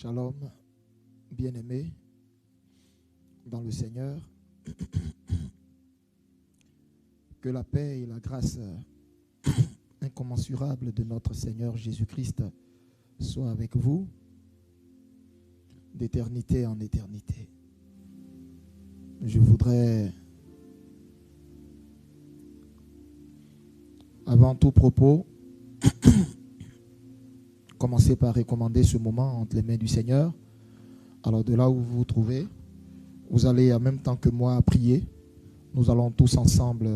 Shalom, bien-aimés dans le Seigneur. Que la paix et la grâce incommensurable de notre Seigneur Jésus-Christ soient avec vous d'éternité en éternité. Je voudrais, avant tout propos, commencer par recommander ce moment entre les mains du Seigneur. Alors de là où vous vous trouvez, vous allez en même temps que moi prier. Nous allons tous ensemble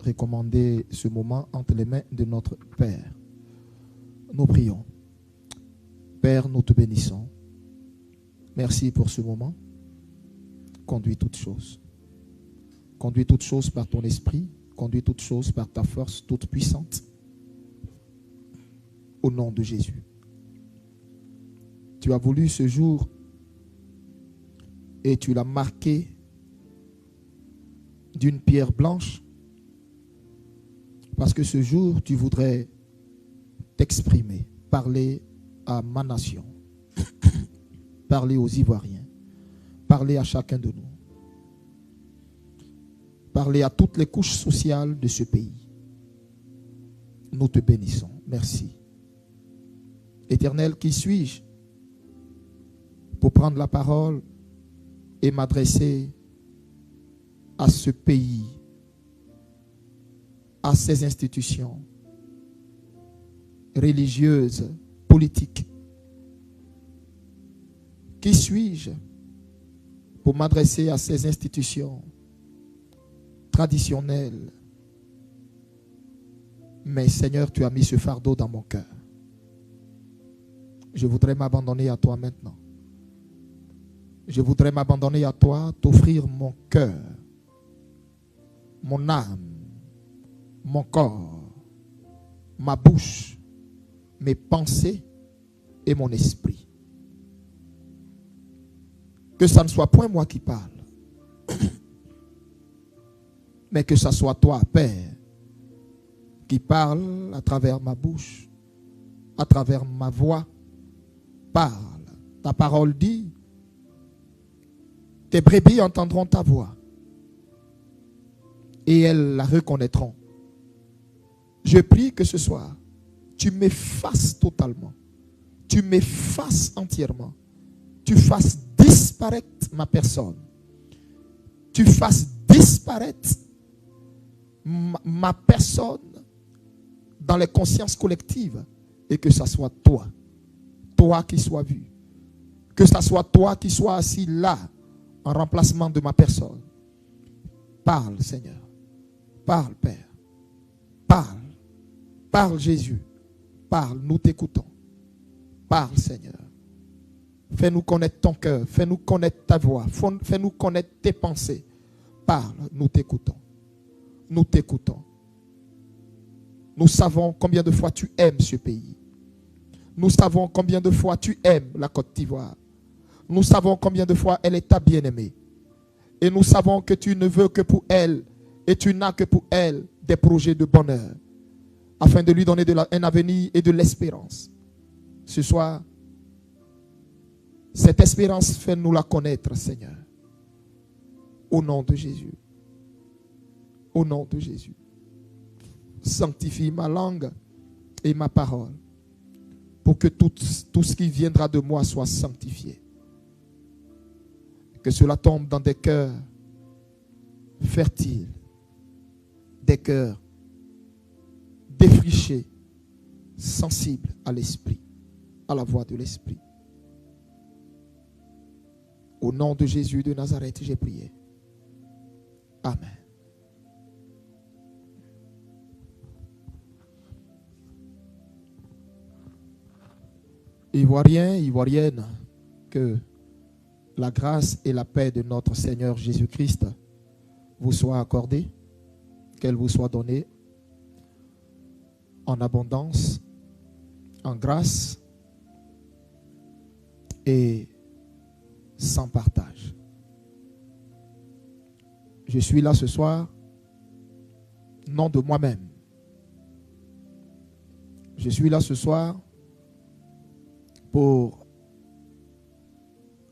recommander ce moment entre les mains de notre Père. Nous prions. Père, nous te bénissons. Merci pour ce moment. Conduis toutes choses. Conduis toutes choses par ton esprit. Conduis toutes choses par ta force toute puissante. Au nom de Jésus. Tu as voulu ce jour et tu l'as marqué d'une pierre blanche parce que ce jour, tu voudrais t'exprimer, parler à ma nation, parler aux Ivoiriens, parler à chacun de nous, parler à toutes les couches sociales de ce pays. Nous te bénissons. Merci. Éternel, qui suis-je pour prendre la parole et m'adresser à ce pays, à ces institutions religieuses, politiques? Qui suis-je pour m'adresser à ces institutions traditionnelles? Mais Seigneur, tu as mis ce fardeau dans mon cœur. Je voudrais m'abandonner à toi maintenant. Je voudrais m'abandonner à toi, t'offrir mon cœur, mon âme, mon corps, ma bouche, mes pensées et mon esprit. Que ça ne soit point moi qui parle, mais que ça soit toi, Père, qui parle à travers ma bouche, à travers ma voix. Parle. Ta parole dit, tes brebis entendront ta voix et elles la reconnaîtront. Je prie que ce soir, tu m'effaces totalement, tu m'effaces entièrement, tu fasses disparaître ma personne, tu fasses disparaître ma personne dans les consciences collectives et que ce soit toi qui sois vu, que ce soit toi qui sois assis là en remplacement de ma personne. Parle, Seigneur. Parle, Père. Parle. Parle, Jésus. Parle, nous t'écoutons. Parle, Seigneur. Fais-nous connaître ton cœur. Fais-nous connaître ta voix. Fais-nous connaître tes pensées. Parle, nous t'écoutons. Nous t'écoutons. Nous savons combien de fois tu aimes ce pays. Nous savons combien de fois tu aimes la Côte d'Ivoire. Nous savons combien de fois elle est ta bien-aimée. Et nous savons que tu ne veux que pour elle et tu n'as que pour elle des projets de bonheur afin de lui donner un avenir et de l'espérance. Ce soir, cette espérance, fais-nous la connaître, Seigneur. Au nom de Jésus. Au nom de Jésus. Sanctifie ma langue et ma parole pour que tout ce qui viendra de moi soit sanctifié. Que cela tombe dans des cœurs fertiles, des cœurs défrichés, sensibles à l'esprit, à la voix de l'esprit. Au nom de Jésus de Nazareth, j'ai prié. Amen. Ivoiriens, Ivoiriennes, que la grâce et la paix de notre Seigneur Jésus-Christ vous soient accordées, qu'elle vous soit donnée en abondance, en grâce et sans partage. Je suis là ce soir, non de moi-même. Je suis là ce soir pour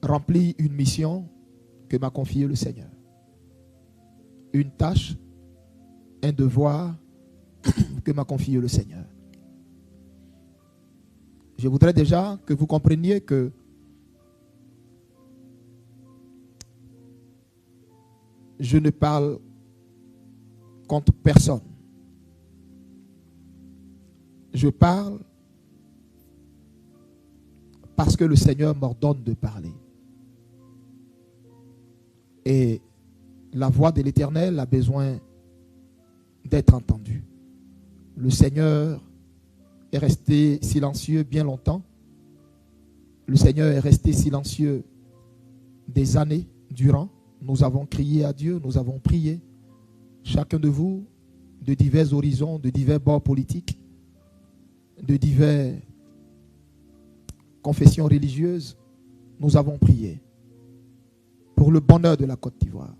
remplir une mission que m'a confiée le Seigneur. Une tâche, un devoir que m'a confié le Seigneur. Je voudrais déjà que vous compreniez que je ne parle contre personne. Je parle parce que le Seigneur m'ordonne de parler. Et la voix de l'Éternel a besoin d'être entendue. Le Seigneur est resté silencieux bien longtemps. Le Seigneur est resté silencieux des années durant. Nous avons crié à Dieu, nous avons prié. Chacun de vous, de divers horizons, de divers bords politiques, de diverses confessions religieuses, nous avons prié pour le bonheur de la Côte d'Ivoire.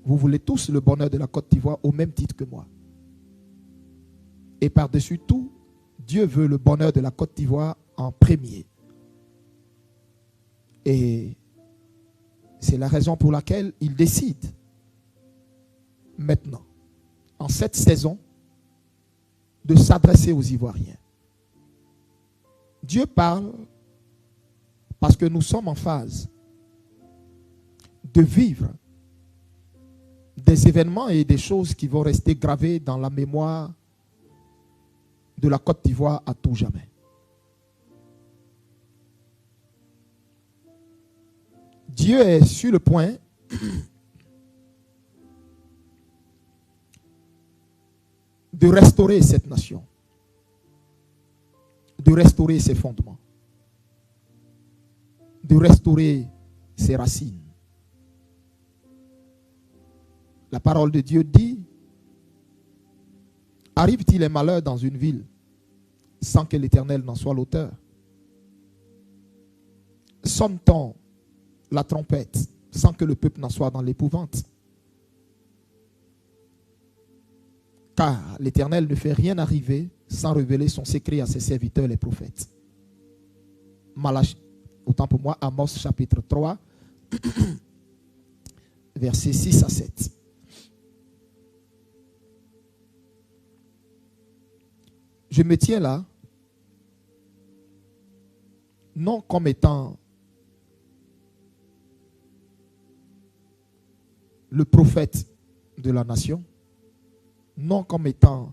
Vous voulez tous le bonheur de la Côte d'Ivoire au même titre que moi. Et par-dessus tout, Dieu veut le bonheur de la Côte d'Ivoire en premier. Et c'est la raison pour laquelle il décide maintenant, en cette saison, de s'adresser aux Ivoiriens. Dieu parle parce que nous sommes en phase de vivre des événements et des choses qui vont rester gravées dans la mémoire de la Côte d'Ivoire à tout jamais. Dieu est sur le point de restaurer cette nation, de restaurer ses fondements, de restaurer ses racines. La parole de Dieu dit: arrive-t-il un malheur dans une ville sans que l'Éternel n'en soit l'auteur? Sonne-t-on la trompette sans que le peuple n'en soit dans l'épouvante? Car l'Éternel ne fait rien arriver sans révéler son secret à ses serviteurs les prophètes. Autant pour moi, Amos chapitre 3, versets 6 à 7. Je me tiens là, non comme étant le prophète de la nation, non comme étant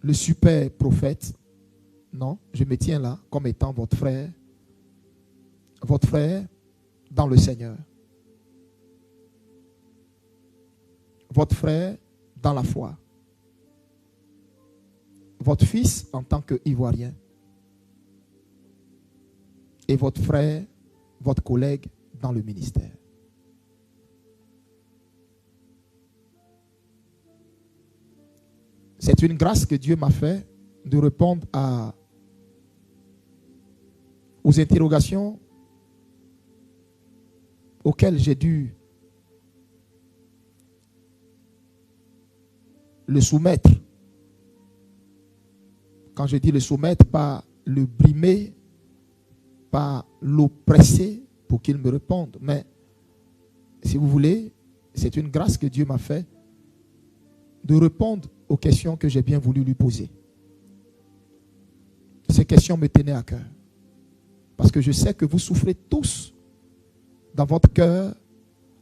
le super prophète, non, je me tiens là comme étant votre frère dans le Seigneur, votre frère dans la foi, votre fils en tant qu'Ivoirien et votre frère, votre collègue dans le ministère. C'est une grâce que Dieu m'a fait de répondre aux interrogations auxquelles j'ai dû le soumettre. Quand je dis le soumettre, pas le brimer, pas l'oppresser pour qu'il me réponde. Mais si vous voulez, c'est une grâce que Dieu m'a fait de répondre aux questions que j'ai bien voulu lui poser. Ces questions me tenaient à cœur. Parce que je sais que vous souffrez tous dans votre cœur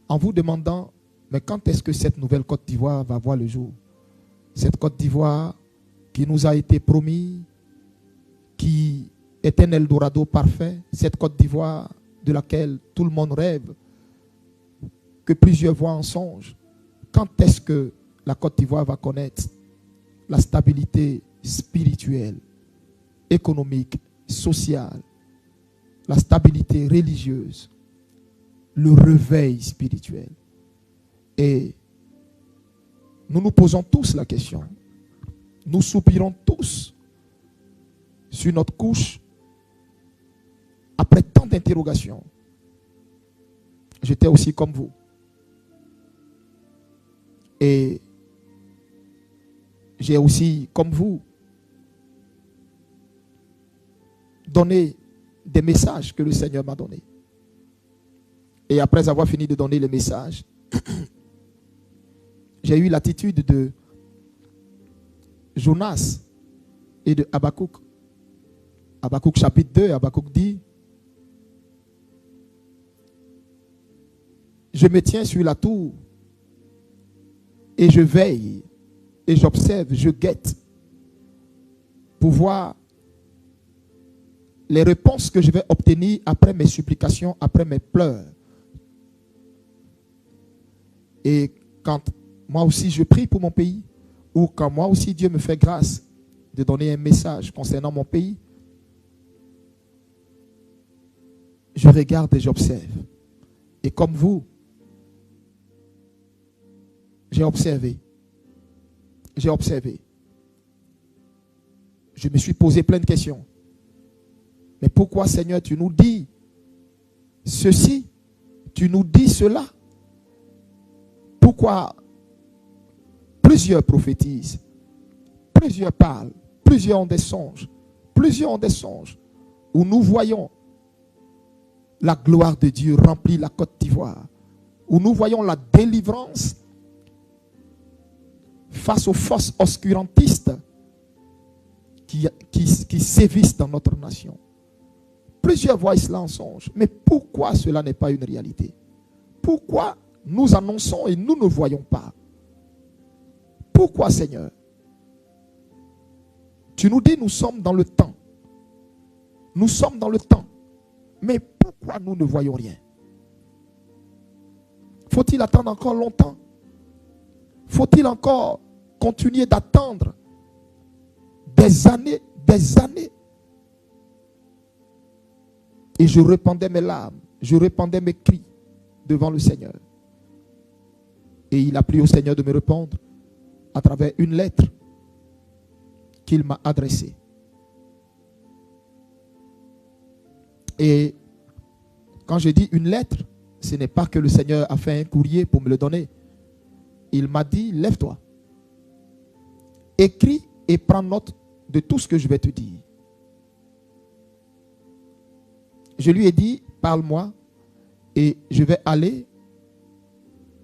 en vous demandant, mais quand est-ce que cette nouvelle Côte d'Ivoire va voir le jour? Cette Côte d'Ivoire qui nous a été promis, qui est un Eldorado parfait, cette Côte d'Ivoire de laquelle tout le monde rêve, que plusieurs voient en songe. Quand est-ce que la Côte d'Ivoire va connaître la stabilité spirituelle, économique, sociale, la stabilité religieuse, le réveil spirituel? Et nous nous posons tous la question. Nous soupirons tous sur notre couche après tant d'interrogations. J'étais aussi comme vous. Et j'ai aussi, comme vous, donné des messages que le Seigneur m'a donnés. Et après avoir fini de donner les messages, j'ai eu l'attitude de Jonas et de Habakkuk. Habakkuk chapitre 2, Habakkuk dit: je me tiens sur la tour et je veille et j'observe, je guette pour voir les réponses que je vais obtenir après mes supplications, après mes pleurs. Et quand moi aussi je prie pour mon pays, ou quand moi aussi Dieu me fait grâce de donner un message concernant mon pays, je regarde et j'observe. Et comme vous, j'ai observé. J'ai observé. Je me suis posé plein de questions. Mais pourquoi, Seigneur, tu nous dis ceci, tu nous dis cela? Pourquoi plusieurs prophétisent, plusieurs parlent, plusieurs ont des songes, où nous voyons la gloire de Dieu remplir la Côte d'Ivoire, où nous voyons la délivrance face aux forces obscurantistes qui sévissent dans notre nation. Plusieurs voient cela en songe. Mais pourquoi cela n'est pas une réalité? Pourquoi nous annonçons et nous ne voyons pas? Pourquoi, Seigneur? Tu nous dis nous sommes dans le temps. Nous sommes dans le temps. Mais pourquoi nous ne voyons rien? Faut-il attendre encore longtemps? Faut-il encore continuer d'attendre des années, des années? Et je répandais mes larmes, je répandais mes cris devant le Seigneur. Et il a plu au Seigneur de me répondre à travers une lettre qu'il m'a adressée. Et quand je dis une lettre, ce n'est pas que le Seigneur a fait un courrier pour me le donner. Il m'a dit: lève-toi, écris et prends note de tout ce que je vais te dire. Je lui ai dit: parle-moi et je vais aller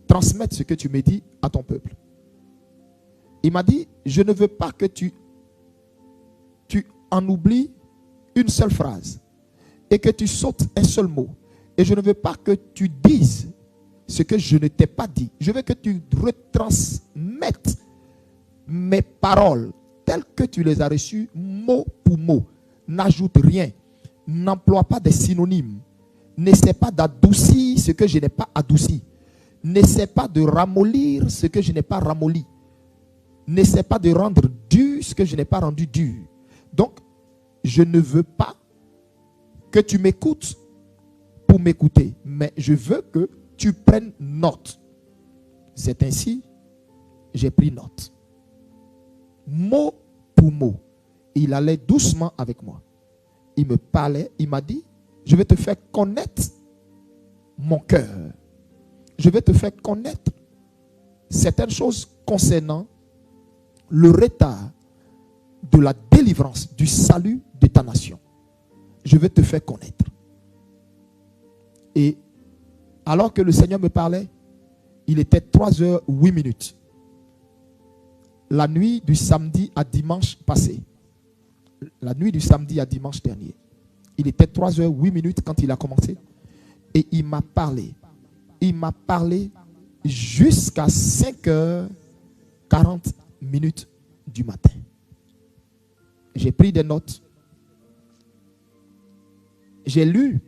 transmettre ce que tu me dis à ton peuple. Il m'a dit: je ne veux pas que tu en oublies une seule phrase et que tu sautes un seul mot. Et je ne veux pas que tu dises ce que je ne t'ai pas dit. Je veux que tu retransmettes mes paroles telles que tu les as reçues, mot pour mot. N'ajoute rien. N'emploie pas des synonymes. N'essaie pas d'adoucir ce que je n'ai pas adouci. N'essaie pas de ramollir ce que je n'ai pas ramolli. N'essaie pas de rendre dur ce que je n'ai pas rendu dur. Donc, je ne veux pas que tu m'écoutes pour m'écouter, mais je veux que tu prennes note. C'est ainsi, j'ai pris note. Mot pour mot. Il allait doucement avec moi. Il me parlait, il m'a dit: je vais te faire connaître mon cœur. Je vais te faire connaître certaines choses concernant le retard de la délivrance, du salut de ta nation. Je vais te faire connaître. Et alors que le Seigneur me parlait, il était 3h08. La nuit du samedi à dimanche passé. La nuit du samedi à dimanche dernier. Il était 3h08 quand il a commencé. Et il m'a parlé. Il m'a parlé jusqu'à 5h40 du matin. J'ai pris des notes. J'ai lu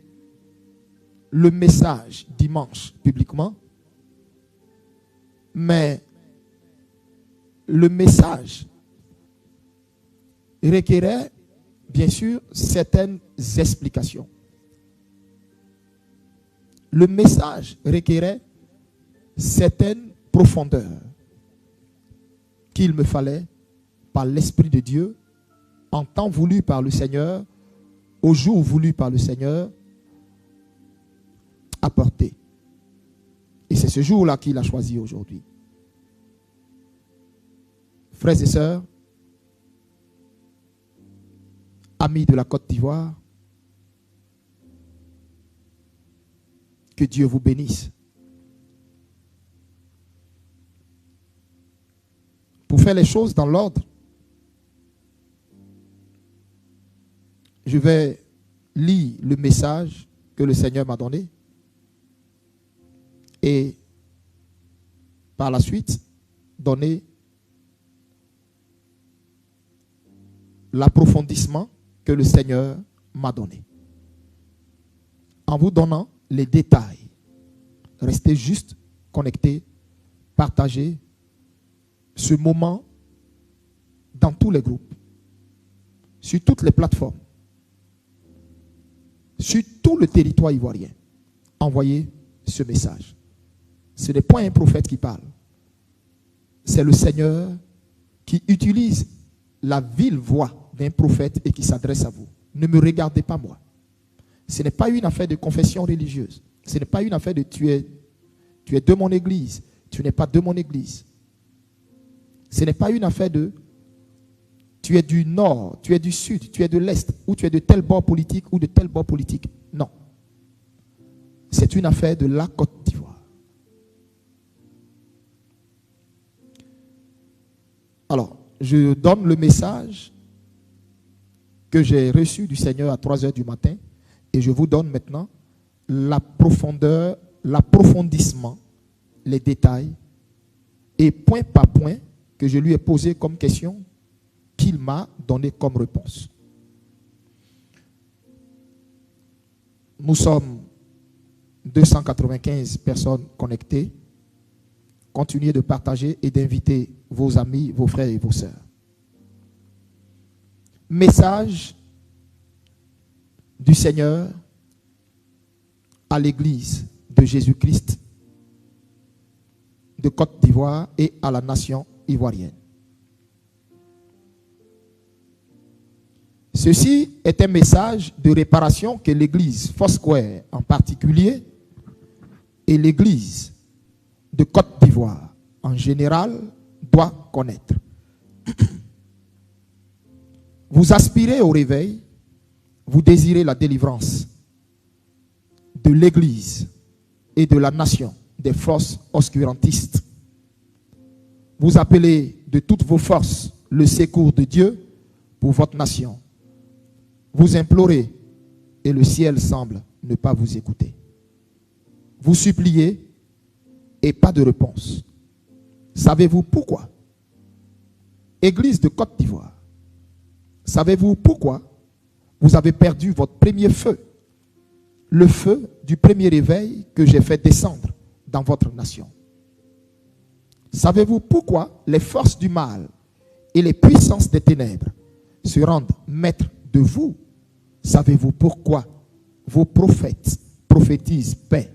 le message dimanche publiquement. Mais le message requérait bien sûr certaines explications. Le message requérait certaines profondeurs qu'il me fallait, par l'Esprit de Dieu, en temps voulu par le Seigneur, au jour voulu par le Seigneur, apporter. Et c'est ce jour-là qu'il a choisi aujourd'hui. Frères et sœurs, amis de la Côte d'Ivoire, Que Dieu vous bénisse. Pour faire les choses dans l'ordre, je vais lire le message que le Seigneur m'a donné et par la suite donner l'approfondissement que le Seigneur m'a donné. En vous donnant les détails, restez juste connectés, partagez ce moment dans tous les groupes, sur toutes les plateformes, sur tout le territoire ivoirien. Envoyez ce message. Ce n'est pas un prophète qui parle. C'est le Seigneur qui utilise la vile voix d'un prophète et qui s'adresse à vous. Ne me regardez pas moi. Ce n'est pas une affaire de confession religieuse. Ce n'est pas une affaire de tu es de mon église, tu n'es pas de mon église. Ce n'est pas une affaire de tu es du nord, tu es du sud, tu es de l'est, ou tu es de tel bord politique ou de tel bord politique. Non. C'est une affaire de la Côte d'Ivoire. Alors, je donne le message que j'ai reçu du Seigneur à 3 heures du matin et je vous donne maintenant la profondeur, l'approfondissement, les détails et point par point que je lui ai posé comme question qu'il m'a donné comme réponse. Nous sommes 295 personnes connectées. Continuez de partager et d'inviter vos amis, vos frères et vos sœurs. Message du Seigneur à l'Église de Jésus-Christ de Côte d'Ivoire et à la nation ivoirienne. Ceci est un message de réparation que l'Église Foursquare en particulier et l'Église de Côte d'Ivoire en général doit connaître. Vous aspirez au réveil, vous désirez la délivrance de l'Église et de la nation des forces obscurantistes. Vous appelez de toutes vos forces le secours de Dieu pour votre nation. Vous implorez et le ciel semble ne pas vous écouter. Vous suppliez et pas de réponse. Savez-vous pourquoi? Église de Côte d'Ivoire, savez-vous pourquoi vous avez perdu votre premier feu? Le feu du premier réveil que j'ai fait descendre dans votre nation. Savez-vous pourquoi les forces du mal et les puissances des ténèbres se rendent maîtres de vous? Savez-vous pourquoi vos prophètes prophétisent paix,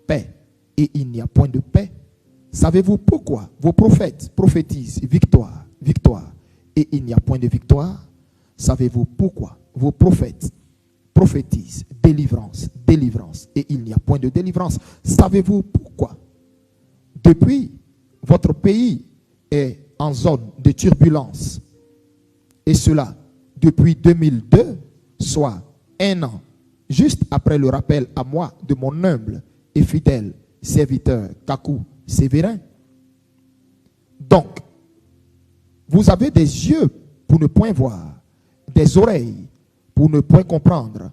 paix, et il n'y a point de paix? Savez-vous pourquoi vos prophètes prophétisent victoire, victoire, et il n'y a point de victoire? Savez-vous pourquoi vos prophètes prophétisent délivrance, délivrance, et il n'y a point de délivrance? Savez-vous pourquoi depuis votre pays est en zone de turbulence, et cela depuis 2002, soit 1 an, juste après le rappel à moi de mon humble et fidèle serviteur Kakou Sévérin? Donc, vous avez des yeux pour ne point voir, des oreilles pour ne point comprendre,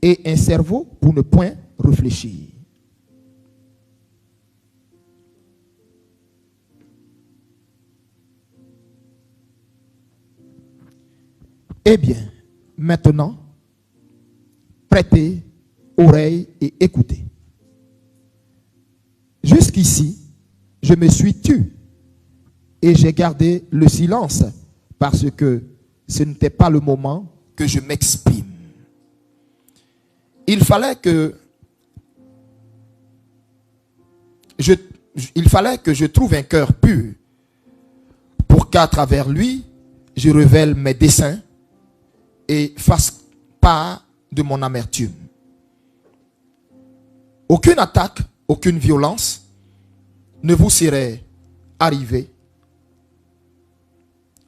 et un cerveau pour ne point réfléchir. Eh bien, maintenant, prêtez oreille et écoutez. Jusqu'ici, je me suis tu et j'ai gardé le silence parce que ce n'était pas le moment que je m'exprime. Il fallait que je trouve un cœur pur pour qu'à travers lui, je révèle mes desseins et fasse part de mon amertume. Aucune attaque, aucune violence ne vous serait arrivée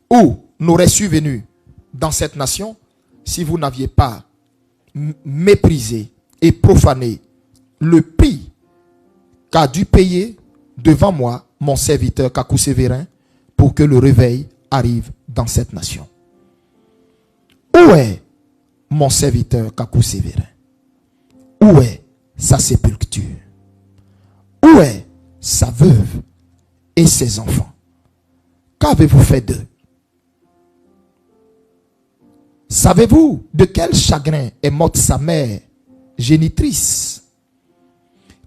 ou n'aurait survenu dans cette nation si vous n'aviez pas méprisé et profané le prix qu'a dû payer devant moi mon serviteur Kakou Sévérin pour que le réveil arrive dans cette nation. Où est mon serviteur Kakou Sévérin? Où est sa sépulture? Où est sa veuve et ses enfants? Qu'avez-vous fait d'eux? Savez-vous de quel chagrin est morte sa mère génitrice?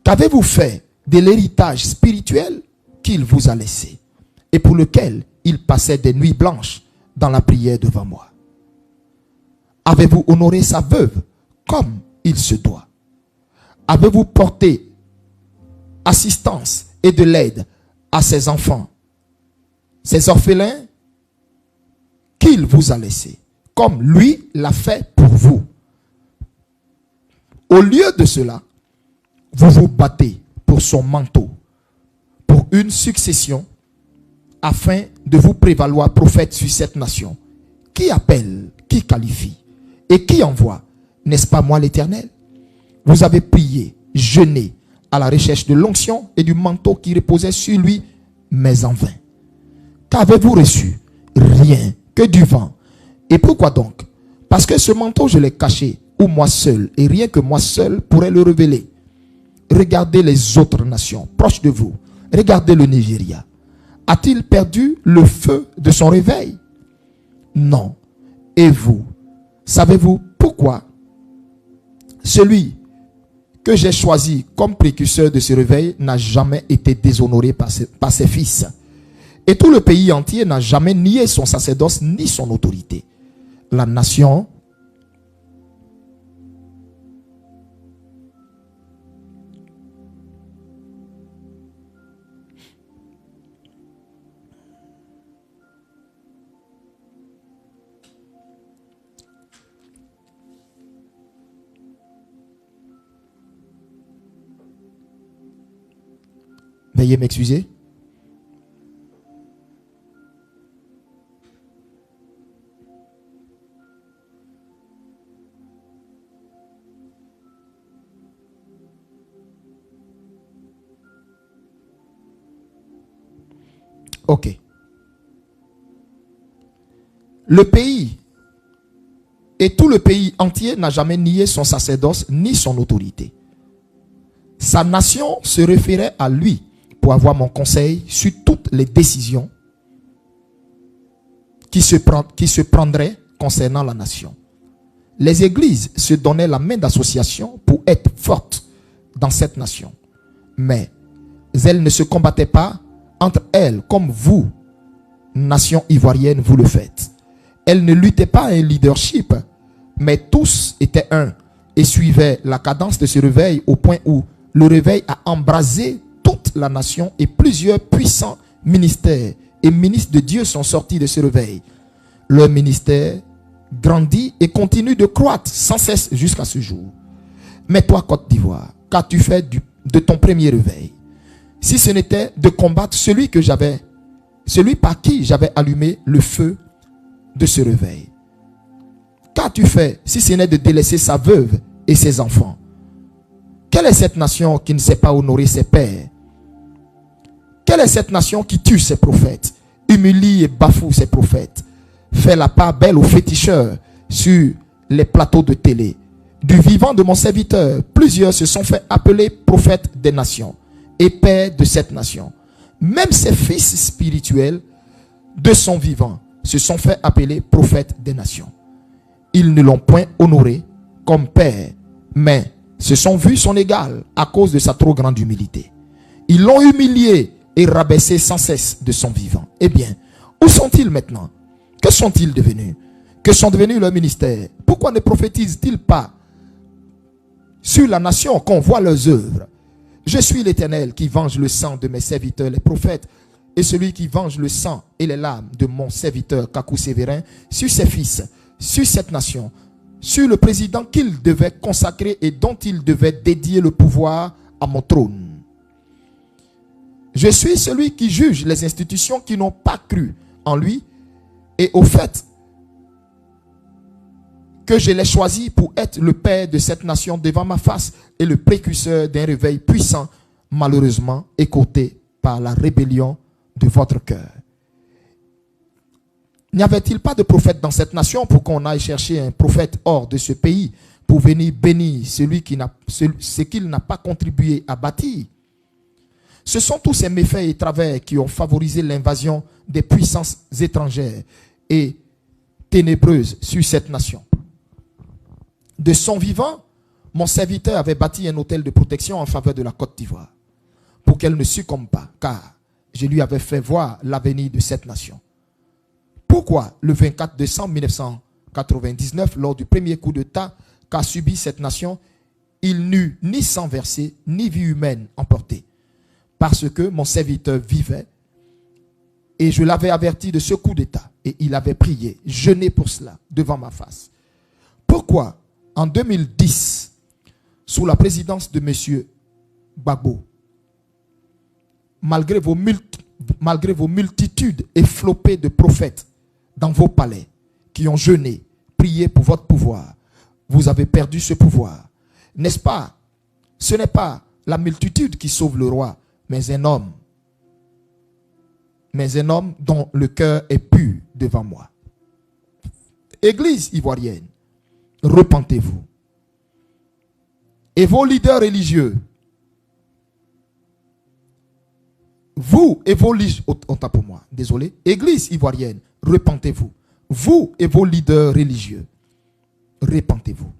Qu'avez-vous fait de l'héritage spirituel qu'il vous a laissé et pour lequel il passait des nuits blanches dans la prière devant moi? Avez-vous honoré sa veuve comme il se doit? Avez-vous porté assistance et de l'aide à ses enfants, ses orphelins qu'il vous a laissés, comme lui l'a fait pour vous? Au lieu de cela, vous vous battez pour son manteau, pour une succession, afin de vous prévaloir prophète sur cette nation. Qui appelle, qui qualifie et qui envoie? N'est-ce pas moi l'Éternel? Vous avez prié, jeûné à la recherche de l'onction et du manteau qui reposait sur lui, mais en vain. Qu'avez-vous reçu? Rien que du vent. Et pourquoi donc? Parce que ce manteau, je l'ai caché, où moi seul, et rien que moi seul pourrais le révéler. Regardez les autres nations proches de vous. Regardez le Nigeria. A-t-il perdu le feu de son réveil? Non. Et vous, savez-vous pourquoi celui que j'ai choisi comme précurseur de ce réveil n'a jamais été déshonoré par ses fils? Et tout le pays entier n'a jamais nié son sacerdoce ni son autorité. La nation veuillez m'excuser. Ok. Le pays et tout le pays entier n'a jamais nié son sacerdoce ni son autorité. Sa nation se référait à lui pour avoir mon conseil sur toutes les décisions qui se prendraient concernant la nation. Les églises se donnaient la main d'association pour être fortes dans cette nation. Mais elles ne se combattaient pas entre elles comme vous, nation ivoirienne, vous le faites. Elles ne luttaient pas à un leadership, mais tous étaient un et suivaient la cadence de ce réveil au point où le réveil a embrasé toute la nation et plusieurs puissants ministères et ministres de Dieu sont sortis de ce réveil. Leur ministère grandit et continue de croître sans cesse jusqu'à ce jour. Mais toi, Côte d'Ivoire, qu'as-tu fait de ton premier réveil? Si ce n'était de combattre celui par qui j'avais allumé le feu de ce réveil. Qu'as-tu fait si ce n'est de délaisser sa veuve et ses enfants? Quelle est cette nation qui ne sait pas honorer ses pères? Quelle est cette nation qui tue ses prophètes, humilie et bafoue ses prophètes, fait la part belle aux féticheurs sur les plateaux de télé? Du vivant de mon serviteur, plusieurs se sont fait appeler prophètes des nations et pères de cette nation. Même ses fils spirituels de son vivant se sont fait appeler prophètes des nations. Ils ne l'ont point honoré comme père, mais se sont vus son égal à cause de sa trop grande humilité. Ils l'ont humilié et rabaissé sans cesse de son vivant. Eh bien, où sont-ils maintenant? Que sont-ils devenus? Que sont devenus leurs ministères? Pourquoi ne prophétisent-ils pas sur la nation qu'on voit leurs œuvres? Je suis l'Éternel qui venge le sang de mes serviteurs, les prophètes, et celui qui venge le sang et les larmes de mon serviteur Kakou Sévérin sur ses fils, sur cette nation, sur le président qu'il devait consacrer et dont il devait dédier le pouvoir à mon trône. Je suis celui qui juge les institutions qui n'ont pas cru en lui et au fait que je l'ai choisi pour être le père de cette nation devant ma face et le précurseur d'un réveil puissant, malheureusement écouté par la rébellion de votre cœur. N'y avait-il pas de prophète dans cette nation pour qu'on aille chercher un prophète hors de ce pays pour venir bénir ce qu'il n'a pas contribué à bâtir? Ce sont tous ces méfaits et travers qui ont favorisé l'invasion des puissances étrangères et ténébreuses sur cette nation. De son vivant, mon serviteur avait bâti un hôtel de protection en faveur de la Côte d'Ivoire pour qu'elle ne succombe pas, car je lui avais fait voir l'avenir de cette nation. Pourquoi le 24 décembre 1999, lors du premier coup d'État qu'a subi cette nation, il n'eut ni sang versé, ni vie humaine emportée? Parce que mon serviteur vivait et je l'avais averti de ce coup d'État et il avait prié, jeûné pour cela devant ma face. Pourquoi en 2010, sous la présidence de M. Gbagbo, malgré vos multitudes efflopées de prophètes dans vos palais qui ont jeûné, prié pour votre pouvoir, vous avez perdu ce pouvoir? N'est-ce pas? Ce n'est pas la multitude qui sauve le roi, mais un homme dont le cœur est pur devant moi. Église ivoirienne, repentez-vous. Et vos leaders religieux, vous et vos leaders, pour moi, désolé, Église ivoirienne, repentez-vous. Vous et vos leaders religieux, repentez-vous.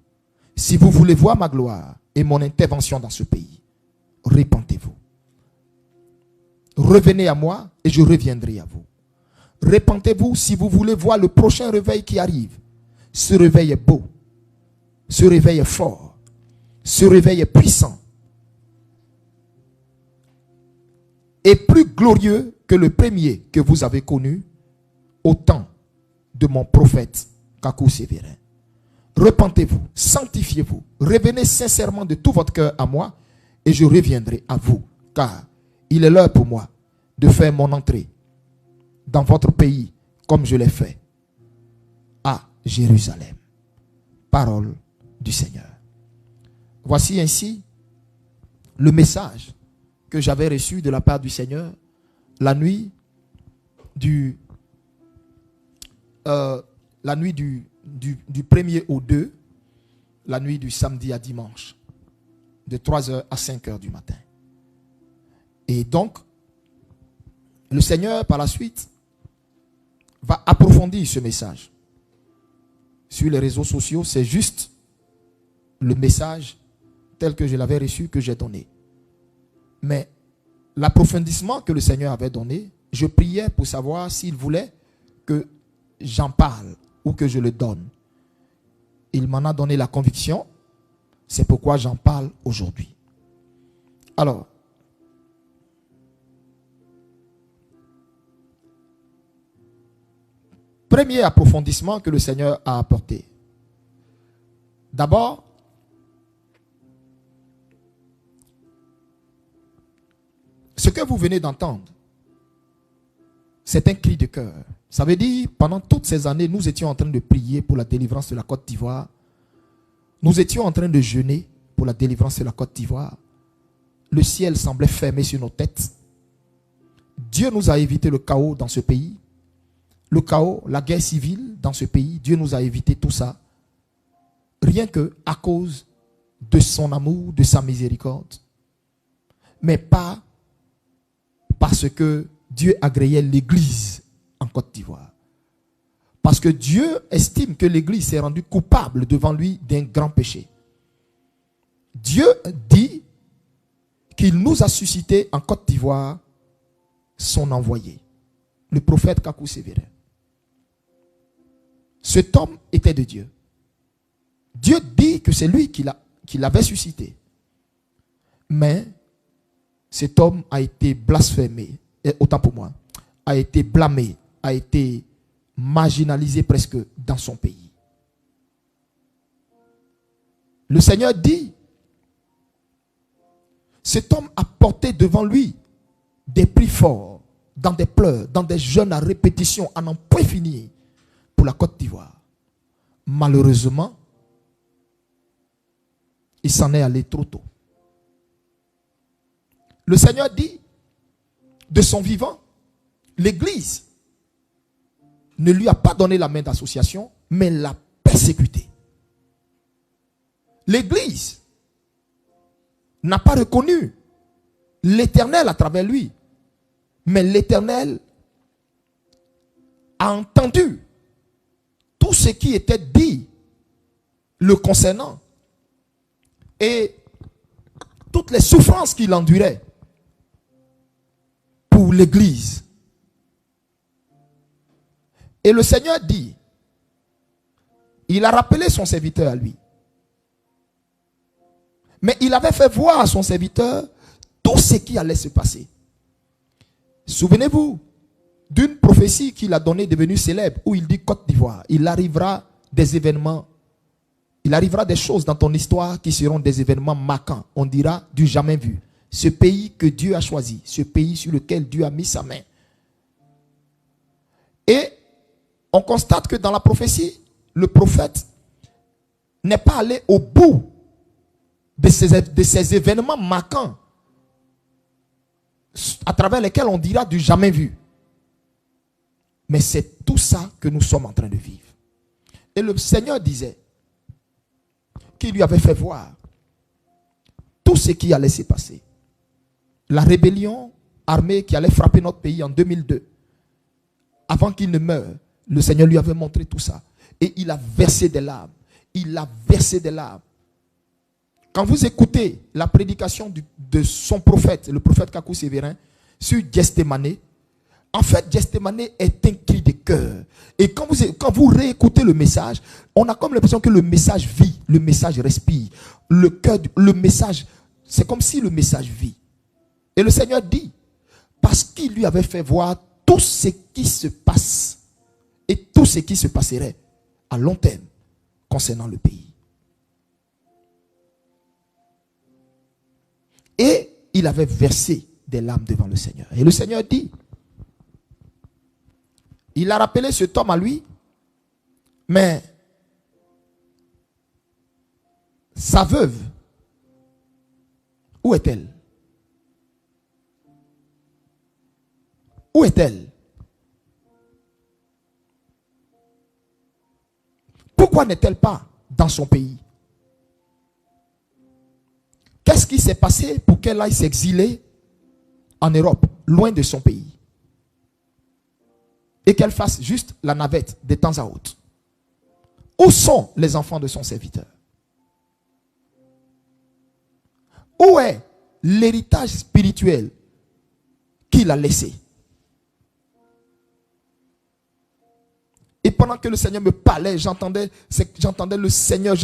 Si vous voulez voir ma gloire et mon intervention dans ce pays, repentez-vous. Revenez à moi et je reviendrai à vous. Repentez-vous si vous voulez voir le prochain réveil qui arrive. Ce réveil est beau. Ce réveil est fort. Ce réveil est puissant. Et plus glorieux que le premier que vous avez connu au temps de mon prophète Kakou Sévérin. Repentez-vous, sanctifiez-vous, revenez sincèrement de tout votre cœur à moi et je reviendrai à vous, car il est l'heure pour moi de faire mon entrée dans votre pays comme je l'ai fait à Jérusalem. Parole du Seigneur. Voici ainsi le message que j'avais reçu de la part du Seigneur la nuit du 1er au 2, la nuit du samedi à dimanche, de 3h à 5h du matin. Et donc, le Seigneur, par la suite, va approfondir ce message. Sur les réseaux sociaux, c'est juste le message tel que je l'avais reçu, que j'ai donné. Mais l'approfondissement que le Seigneur avait donné, je priais pour savoir s'il voulait que j'en parle ou que je le donne. Il m'en a donné la conviction. C'est pourquoi j'en parle aujourd'hui. Alors, premier approfondissement que le Seigneur a apporté. D'abord, ce que vous venez d'entendre, c'est un cri de cœur. Ça veut dire, pendant toutes ces années, nous étions en train de prier pour la délivrance de la Côte d'Ivoire. Nous étions en train de jeûner pour la délivrance de la Côte d'Ivoire. Le ciel semblait fermé sur nos têtes. Dieu nous a évité le chaos dans ce pays. Le chaos, la guerre civile dans ce pays. Dieu nous a évité tout ça. Rien que à cause de son amour, de sa miséricorde. Mais pas parce que Dieu agréait l'Église en Côte d'Ivoire. Parce que Dieu estime que l'Église s'est rendue coupable devant lui d'un grand péché. Dieu dit qu'il nous a suscité en Côte d'Ivoire son envoyé, le prophète Kakou Sévérin. Cet homme était de Dieu. Dieu dit que c'est lui qui l'avait suscité. Mais cet homme a été blasphémé, et autant pour moi, a été blâmé, a été marginalisé presque dans son pays. Le Seigneur dit, cet homme a porté devant lui des prix forts, dans des pleurs, dans des jeûnes à répétition, à n'en point finir, pour la Côte d'Ivoire. malheureusement, il s'en est allé trop tôt. Le Seigneur dit, de son vivant, l'Église ne lui a pas donné la main d'association, mais l'a persécuté. L'Église n'a pas reconnu l'Éternel à travers lui, mais l'Éternel a entendu tout ce qui était dit le concernant et toutes les souffrances qu'il endurait pour l'Église. Et le Seigneur dit, il a rappelé son serviteur à lui. Mais il avait fait voir à son serviteur tout ce qui allait se passer. Souvenez-vous d'une prophétie qu'il a donnée devenue célèbre, où il dit Côte d'Ivoire, il arrivera des événements, il arrivera des choses dans ton histoire qui seront des événements marquants. On dira du jamais vu. Ce pays que Dieu a choisi, ce pays sur lequel Dieu a mis sa main. Et on constate que dans la prophétie, le prophète n'est pas allé au bout de ces événements marquants à travers lesquels on dira du jamais vu. Mais c'est tout ça que nous sommes en train de vivre. Et le Seigneur disait qu'il lui avait fait voir tout ce qui allait se passer. La rébellion armée qui allait frapper notre pays en 2002. Avant qu'il ne meure, le Seigneur lui avait montré tout ça. Et il a versé des larmes. Il a versé des larmes. Quand vous écoutez la prédication de son prophète, le prophète Kakou Sévérin, sur Gethsémane, en fait, Gethsémane est un cri de cœur. Et quand vous réécoutez le message, on a comme l'impression que le message vit, le message respire. Le cœur, le message, c'est comme si le message vit. Et le Seigneur dit, parce qu'il lui avait fait voir tout ce qui se passe et tout ce qui se passerait à long terme concernant le pays. Et il avait versé des larmes devant le Seigneur. Et le Seigneur dit, il a rappelé cet homme à lui, mais sa veuve, où est-elle? Où est-elle? Pourquoi n'est-elle pas dans son pays? Qu'est-ce qui s'est passé pour qu'elle aille s'exiler en Europe, loin de son pays? Et qu'elle fasse juste la navette de temps à autre. Où sont les enfants de son serviteur? Où est l'héritage spirituel qu'il a laissé? Et pendant que le Seigneur me parlait, j'entendais le Seigneur,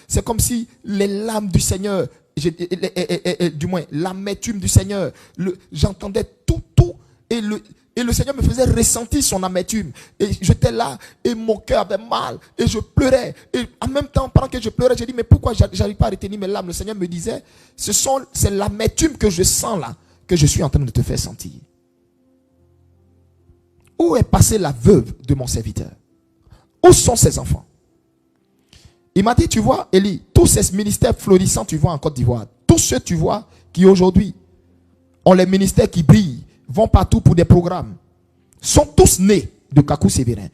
c'est comme si les larmes du Seigneur, du moins l'amertume du Seigneur, j'entendais tout, et le Seigneur me faisait ressentir son amertume. Et j'étais là, et mon cœur avait mal, et je pleurais. Et en même temps, pendant que je pleurais, j'ai dit, mais pourquoi j'arrive pas à retenir mes larmes? Le Seigneur me disait, c'est l'amertume que je sens là, que je suis en train de te faire sentir. Où est passée la veuve de mon serviteur? Où sont ses enfants? Il m'a dit, tu vois, Élie, tous ces ministères florissants, tu vois en Côte d'Ivoire, tous ceux, tu vois, qui aujourd'hui ont les ministères qui brillent, vont partout pour des programmes, sont tous nés de Kakou Sévérin.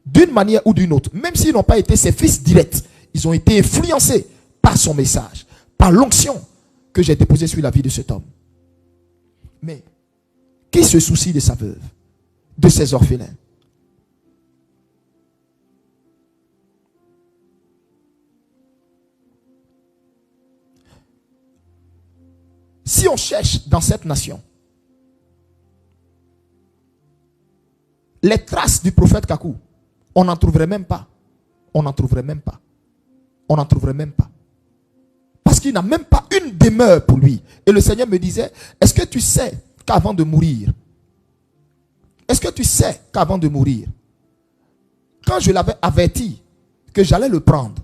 D'une manière ou d'une autre, même s'ils n'ont pas été ses fils directs, ils ont été influencés par son message, par l'onction que j'ai déposée sur la vie de cet homme. Mais, qui se soucie de sa veuve, de ses orphelins? Si on cherche dans cette nation les traces du prophète Kakou, on n'en trouverait même pas. On n'en trouverait même pas. On n'en trouverait même pas. Parce qu'il n'a même pas une demeure pour lui. Et le Seigneur me disait, est-ce que tu sais qu'avant de mourir, quand je l'avais averti que j'allais le prendre,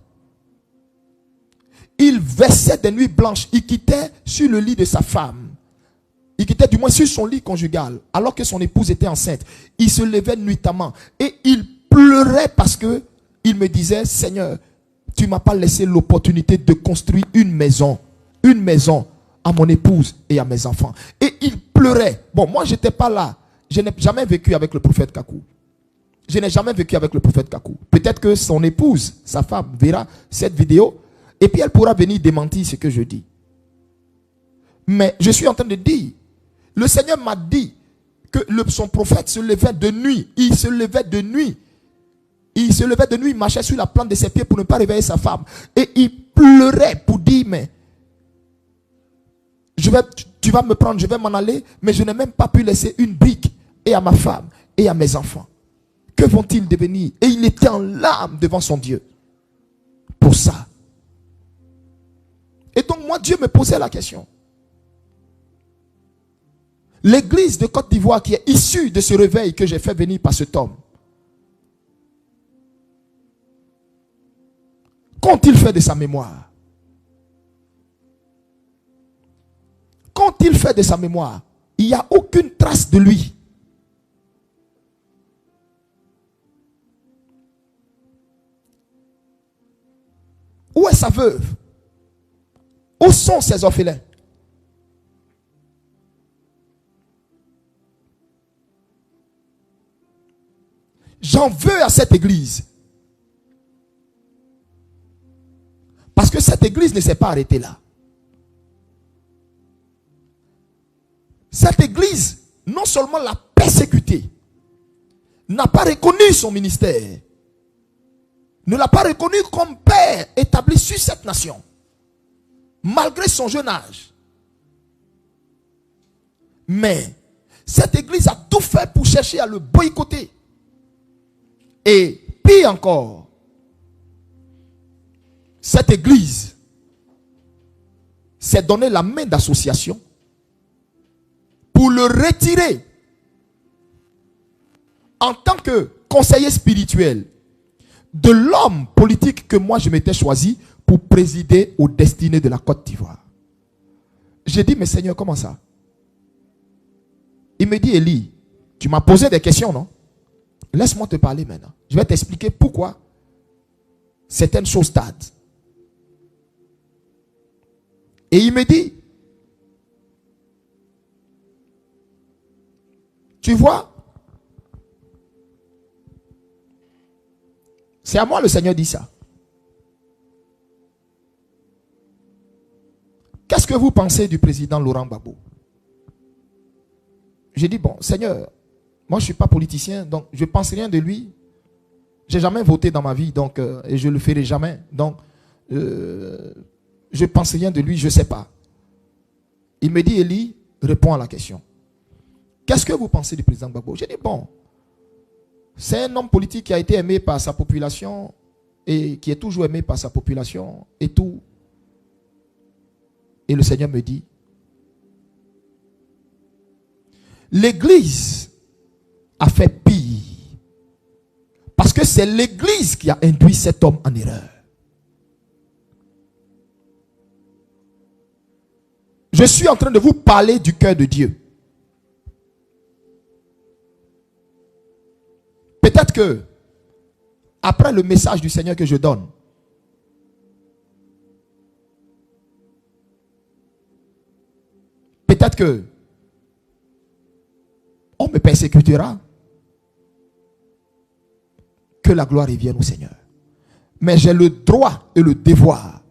il versait des nuits blanches, il quittait sur le lit de sa femme. Il quittait du moins sur son lit conjugal, alors que son épouse était enceinte. Il se levait nuitamment et il pleurait parce que il me disait, Seigneur, tu ne m'as pas laissé l'opportunité de construire une maison à mon épouse et à mes enfants. Et il pleurait. Bon, moi, je n'étais pas là. Je n'ai jamais vécu avec le prophète Kakou. Je n'ai jamais vécu avec le prophète Kakou. Peut-être que son épouse, sa femme, verra cette vidéo et puis elle pourra venir démentir ce que je dis. Mais je suis en train de dire, le Seigneur m'a dit que son prophète se levait de nuit. Il se levait de nuit. Il se levait de nuit, il marchait sur la plante de ses pieds pour ne pas réveiller sa femme. Et il pleurait pour dire, mais tu vas me prendre, je vais m'en aller, mais je n'ai même pas pu laisser une brique et à ma femme et à mes enfants. Que vont-ils devenir? Et il était en larmes devant son Dieu. Pour ça. Et donc moi, Dieu me posait la question. L'église de Côte d'Ivoire qui est issue de ce réveil que j'ai fait venir par cet homme. Qu'ont-ils fait de sa mémoire? Qu'ont-ils fait de sa mémoire? Il n'y a aucune trace de lui. Où est sa veuve? Où sont ses orphelins? J'en veux à cette église. Parce que cette église ne s'est pas arrêtée là. Cette église, non seulement l'a persécutée, n'a pas reconnu son ministère, ne l'a pas reconnu comme père établi sur cette nation, malgré son jeune âge. Mais cette église a tout fait pour chercher à le boycotter. Et pire encore, cette église s'est donné la main d'association pour le retirer en tant que conseiller spirituel de l'homme politique que moi je m'étais choisi pour présider aux destinées de la Côte d'Ivoire. J'ai dit, mais Seigneur, comment ça? Il me dit, Élie, tu m'as posé des questions, non? Laisse-moi te parler maintenant. Je vais t'expliquer pourquoi certaines choses tardent. Et il me dit, tu vois, c'est à moi le Seigneur dit ça. Qu'est-ce que vous pensez du président Laurent Gbagbo? J'ai dit, bon, Seigneur, moi je ne suis pas politicien, donc je ne pense rien de lui. Je n'ai jamais voté dans ma vie, donc, et je ne le ferai jamais. Donc, je ne pense rien de lui, je ne sais pas. Il me dit, Élie, réponds à la question. Qu'est-ce que vous pensez du président Gbagbo? J'ai dit, bon, c'est un homme politique qui a été aimé par sa population et qui est toujours aimé par sa population et tout. Et le Seigneur me dit, l'église a fait pire. Parce que c'est l'église qui a induit cet homme en erreur. Je suis en train de vous parler du cœur de Dieu. Peut-être que, après le message du Seigneur que je donne, peut-être que on me persécutera. Que la gloire revienne au Seigneur. Mais j'ai le droit et le devoir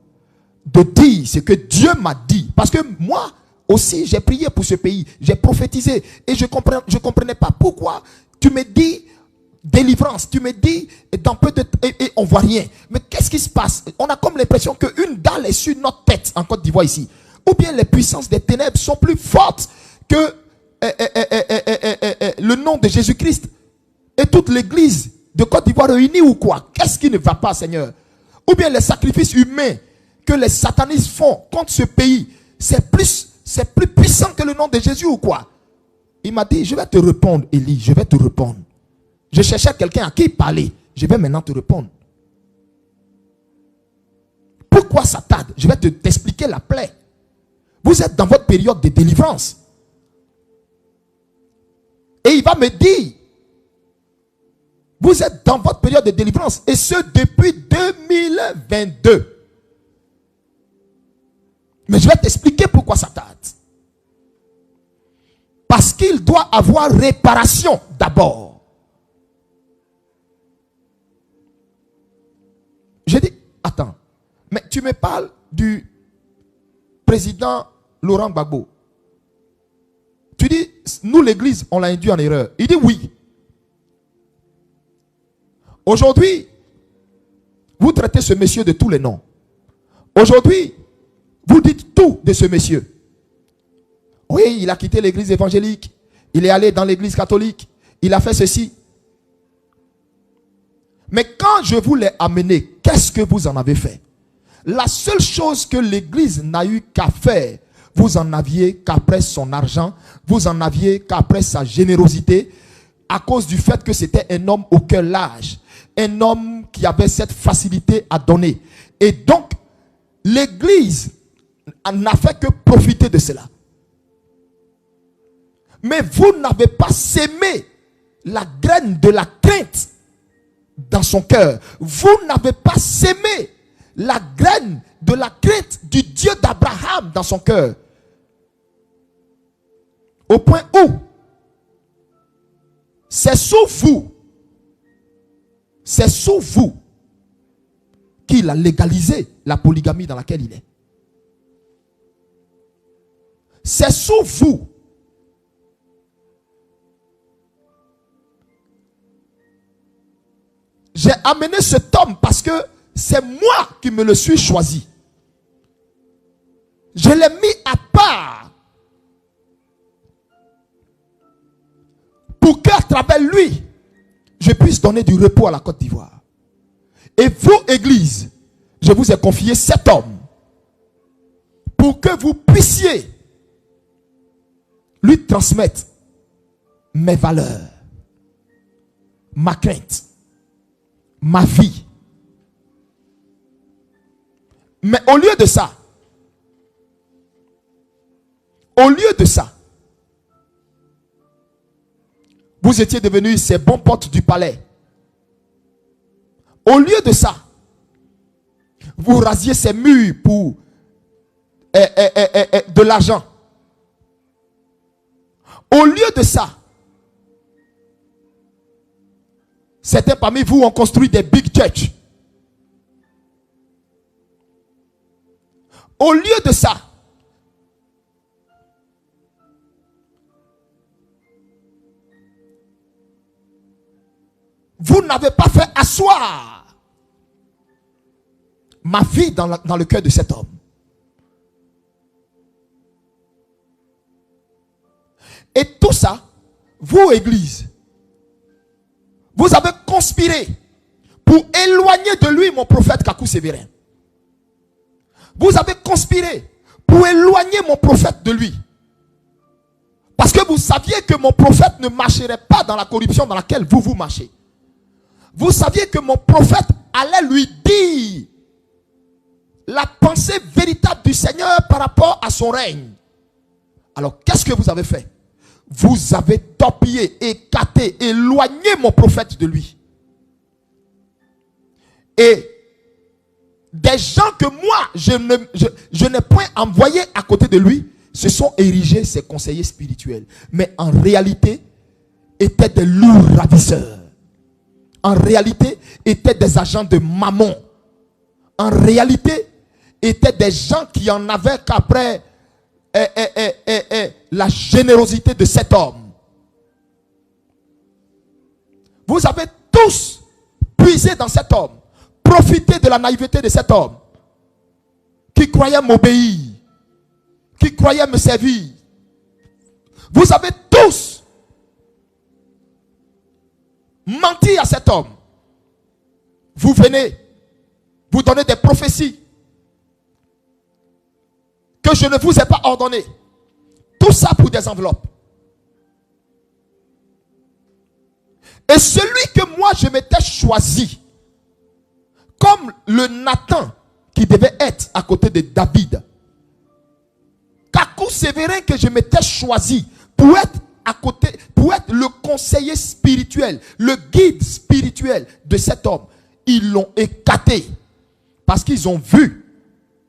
de dire ce que Dieu m'a dit. Parce que moi aussi, j'ai prié pour ce pays. J'ai prophétisé. Et je ne comprenais pas pourquoi tu me dis délivrance. Tu me dis dans peu de temps et on ne voit rien. Mais qu'est-ce qui se passe? On a comme l'impression qu'une dalle est sur notre tête en Côte d'Ivoire ici. Ou bien les puissances des ténèbres sont plus fortes que le nom de Jésus-Christ. Et toute l'église de Côte d'Ivoire réunie ou quoi? Qu'est-ce qui ne va pas, Seigneur? Ou bien les sacrifices humains que les satanistes font contre ce pays, c'est plus puissant que le nom de Jésus ou quoi? Il m'a dit, je vais te répondre, Élie, je vais te répondre. Je cherchais quelqu'un à qui parler. Je vais maintenant te répondre. Pourquoi ça tarde? Je vais t'expliquer la plaie. Vous êtes dans votre période de délivrance. Et il va me dire, Vous êtes dans votre période de délivrance. Et ce, depuis 2022. Mais je vais t'expliquer pourquoi ça tarde. Parce qu'il doit avoir réparation d'abord. J'ai dit, attends, mais tu me parles du président Laurent Gbagbo. Tu dis, nous l'église, on l'a induit en erreur. Il dit oui. Aujourd'hui, vous traitez ce monsieur de tous les noms. Aujourd'hui, vous dites tout de ce monsieur. Oui, il a quitté l'église évangélique. Il est allé dans l'église catholique. Il a fait ceci. Mais quand je vous l'ai amené, qu'est-ce que vous en avez fait? La seule chose que l'église n'a eu qu'à faire, vous en aviez qu'après son argent, vous en aviez qu'après sa générosité, à cause du fait que c'était un homme au cœur large, un homme qui avait cette facilité à donner. Et donc, l'église n'a fait que profiter de cela. Mais vous n'avez pas sémé la graine de la crainte dans son cœur. Vous n'avez pas sémé la graine de la crainte du Dieu d'Abraham dans son cœur. Au point où c'est sous vous qu'il a légalisé la polygamie dans laquelle il est. C'est sous vous. J'ai amené cet homme parce que c'est moi qui me le suis choisi. Je l'ai mis à part pour qu'à travers lui, je puisse donner du repos à la Côte d'Ivoire. Et vous, Église, je vous ai confié cet homme pour que vous puissiez lui transmettre mes valeurs, ma crainte, ma vie. Mais au lieu de ça, vous étiez devenus ces bons potes du palais. Au lieu de ça, vous rasiez ces murs pour de l'argent. Au lieu de ça, certains parmi vous ont construit des big church. Au lieu de ça, vous n'avez pas fait asseoir ma vie dans le cœur de cet homme. Et tout ça, vous, Église, vous avez conspiré pour éloigner de lui mon prophète Kakou Sévérin. Vous avez conspiré pour éloigner mon prophète de lui. Parce que vous saviez que mon prophète ne marcherait pas dans la corruption dans laquelle vous marchez. Vous saviez que mon prophète allait lui dire la pensée véritable du Seigneur par rapport à son règne. Alors, qu'est-ce que vous avez fait? Vous avez torpillé, écarté, éloigné mon prophète de lui. Et des gens que moi, je n'ai point envoyé à côté de lui, se sont érigés ses conseillers spirituels. Mais en réalité, étaient des lourds ravisseurs. En réalité, étaient des agents de mammon. En réalité, étaient des gens qui en avaient qu'après la générosité de cet homme. Vous avez tous puisé dans cet homme, profité de la naïveté de cet homme qui croyait m'obéir, qui croyait me servir. Vous avez tous menti à cet homme. Vous venez, vous donnez des prophéties que je ne vous ai pas ordonnées. Tout ça pour des enveloppes. Et celui que moi je m'étais choisi comme le Nathan qui devait être à côté de David, Kakou Sévérin que je m'étais choisi pour être à côté, pour être le conseiller spirituel, le guide spirituel de cet homme, ils l'ont écarté. Parce qu'ils ont vu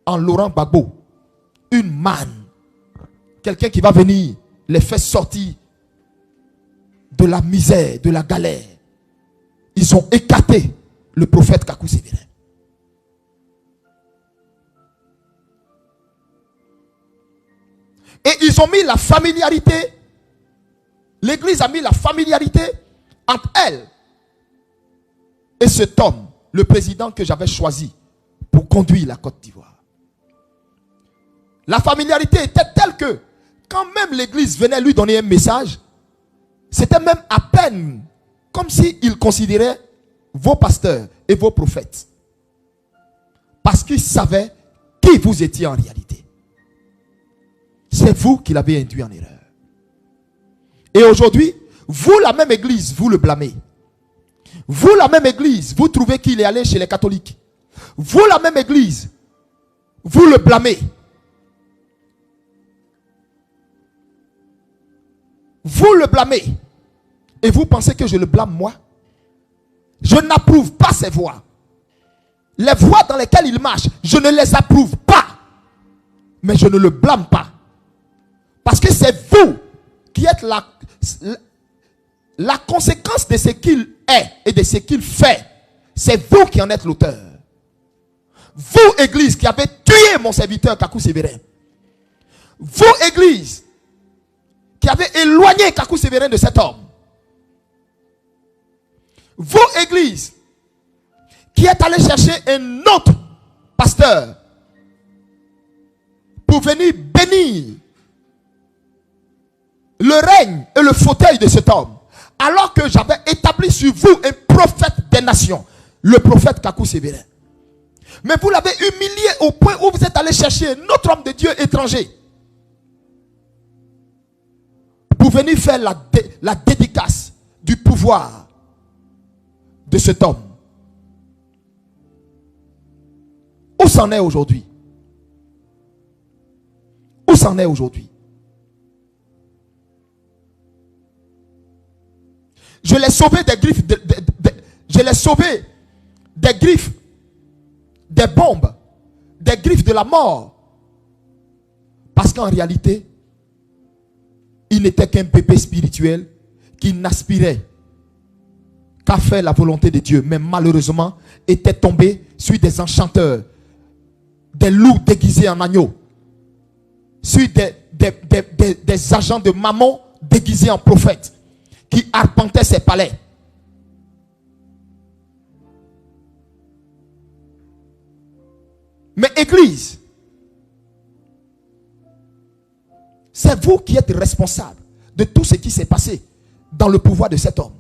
en Laurent Gbagbo une manne. Quelqu'un qui va venir les faire sortir de la misère, de la galère. Ils ont écarté le prophète Kakou Sévérin. Et ils ont mis la familiarité. L'église a mis la familiarité entre elle et cet homme, le président que j'avais choisi pour conduire la Côte d'Ivoire. La familiarité était telle que quand même l'église venait lui donner un message, c'était même à peine comme s'il considérait vos pasteurs et vos prophètes. Parce qu'il savait qui vous étiez en réalité. C'est vous qui l'avez induit en erreur. Et aujourd'hui, vous la même église, vous le blâmez. Vous la même église, vous trouvez qu'il est allé chez les catholiques. Vous la même église, vous le blâmez. Vous le blâmez. Et vous pensez que je le blâme moi? Je n'approuve pas ces voies. Les voies dans lesquelles il marche, je ne les approuve pas. Mais je ne le blâme pas. Parce que c'est vous qui êtes la conséquence de ce qu'il est et de ce qu'il fait. C'est vous qui en êtes l'auteur. Vous, église, qui avez tué mon serviteur Kakou Sévérin. Vous, église, qui avez éloigné Kakou Sévérin de cet homme. Vous, église, qui êtes allé chercher un autre pasteur pour venir bénir le règne et le fauteuil de cet homme, alors que j'avais établi sur vous un prophète des nations, le prophète Kakou Sévérin. Mais vous l'avez humilié au point où vous êtes allé chercher un autre homme de Dieu étranger pour venir faire la dédicace du pouvoir de cet homme. Où s'en est aujourd'hui? Où s'en est aujourd'hui? Je l'ai sauvé des griffes, je l'ai sauvé des griffes, des bombes, des griffes de la mort. Parce qu'en réalité, il n'était qu'un bébé spirituel qui n'aspirait qu'à faire la volonté de Dieu. Mais malheureusement, était tombé sur des enchanteurs, des loups déguisés en agneaux, sur des agents de mammon déguisés en prophètes, qui arpentaient ses palais. Mais église, c'est vous qui êtes responsable de tout ce qui s'est passé dans le pouvoir de cet homme.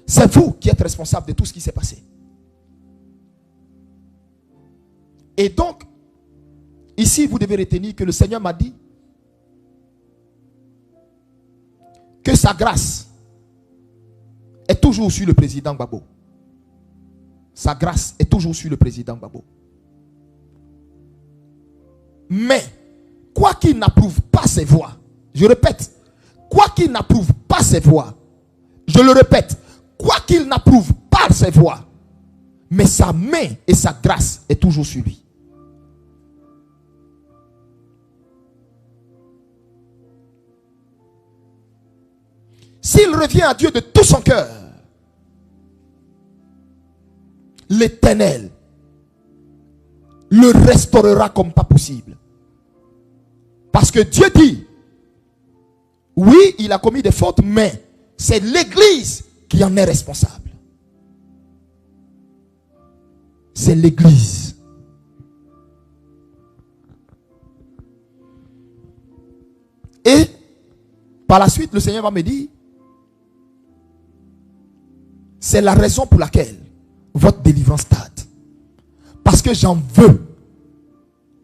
C'est vous qui êtes responsable de tout ce qui s'est passé. Et donc, ici, vous devez retenir que le Seigneur m'a dit que sa grâce est toujours sur le président Gbagbo. Sa grâce est toujours sur le président Gbagbo. Mais, quoi qu'il n'approuve pas ses voies, je répète, quoi qu'il n'approuve pas ses voies, je le répète, quoi qu'il n'approuve pas ses voies, mais sa main et sa grâce est toujours sur lui. S'il revient à Dieu de tout son cœur, l'Éternel le restaurera comme pas possible. Parce que Dieu dit, oui, il a commis des fautes, mais c'est l'Église qui en est responsable. C'est l'Église. Et par la suite, le Seigneur va me dire, c'est la raison pour laquelle votre délivrance tarde. Parce que j'en veux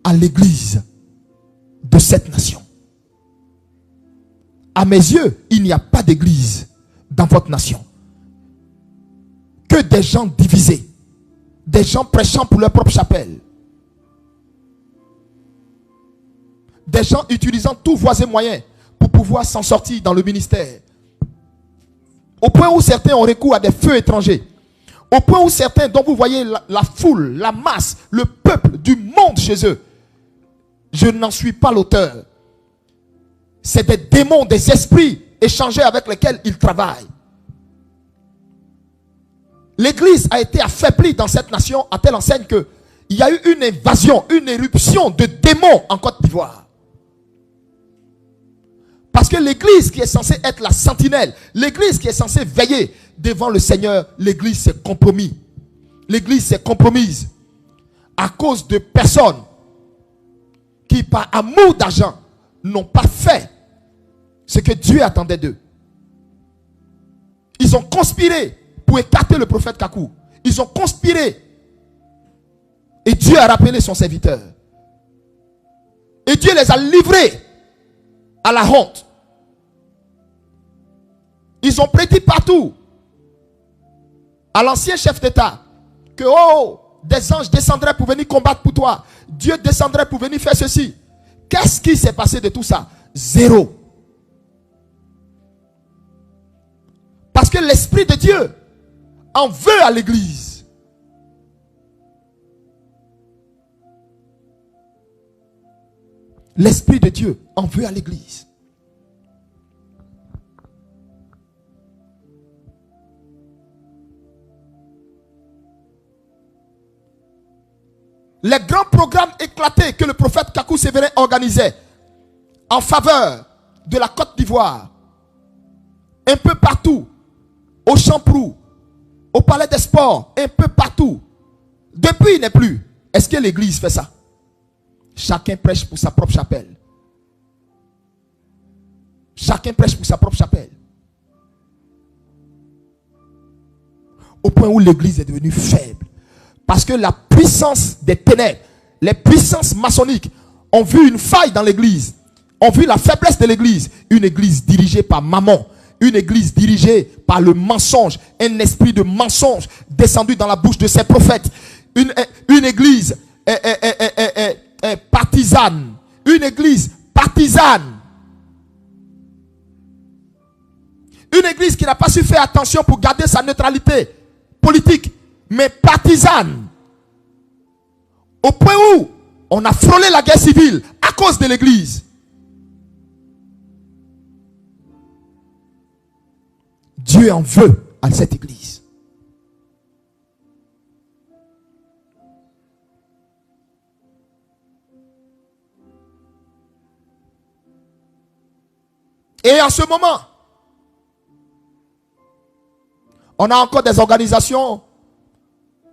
à l'Église de cette nation. À mes yeux, il n'y a pas d'église dans votre nation. Que des gens divisés, des gens prêchant pour leur propre chapelle, des gens utilisant tous voies et moyens pour pouvoir s'en sortir dans le ministère. Au point où certains ont recours à des feux étrangers. Au point où certains, dont vous voyez la foule, la masse, le peuple du monde chez eux. Je n'en suis pas l'auteur. C'est des démons, des esprits échangés avec lesquels ils travaillent. L'église a été affaiblie dans cette nation à telle enseigne que il y a eu une invasion, une éruption de démons en Côte d'Ivoire. Parce que l'église qui est censée être la sentinelle, l'église qui est censée veiller devant le Seigneur, l'église s'est compromise. L'église s'est compromise à cause de personnes qui, par amour d'argent, n'ont pas fait ce que Dieu attendait d'eux. Ils ont conspiré pour écarter le prophète Kakou. Ils ont conspiré. Et Dieu a rappelé son serviteur. Et Dieu les a livrés à la honte. Ils ont prédit partout à l'ancien chef d'État que des anges descendraient pour venir combattre pour toi. Dieu descendrait pour venir faire ceci. Qu'est-ce qui s'est passé de tout ça? Zéro. Parce que l'Esprit de Dieu en veut à l'église. L'Esprit de Dieu en veut à l'église. Les grands programmes éclatés que le prophète Kakou Sévérin organisait en faveur de la Côte d'Ivoire, un peu partout, au Champrou, au Palais des Sports, un peu partout. Depuis, il n'est plus. Est-ce que l'église fait ça? Chacun prêche pour sa propre chapelle. Chacun prêche pour sa propre chapelle. Au point où l'église est devenue faible. Parce que la puissance des ténèbres, les puissances maçonniques ont vu une faille dans l'église. Ont vu la faiblesse de l'église. Une église dirigée par Mammon. Une église dirigée par le mensonge. Un esprit de mensonge descendu dans la bouche de ses prophètes. Une église partisane. Une église partisane. Une église qui n'a pas su faire attention pour garder sa neutralité politique, mais partisane. Au point où on a frôlé la guerre civile à cause de l'église. Dieu en veut à cette église. Et en ce moment, on a encore des organisations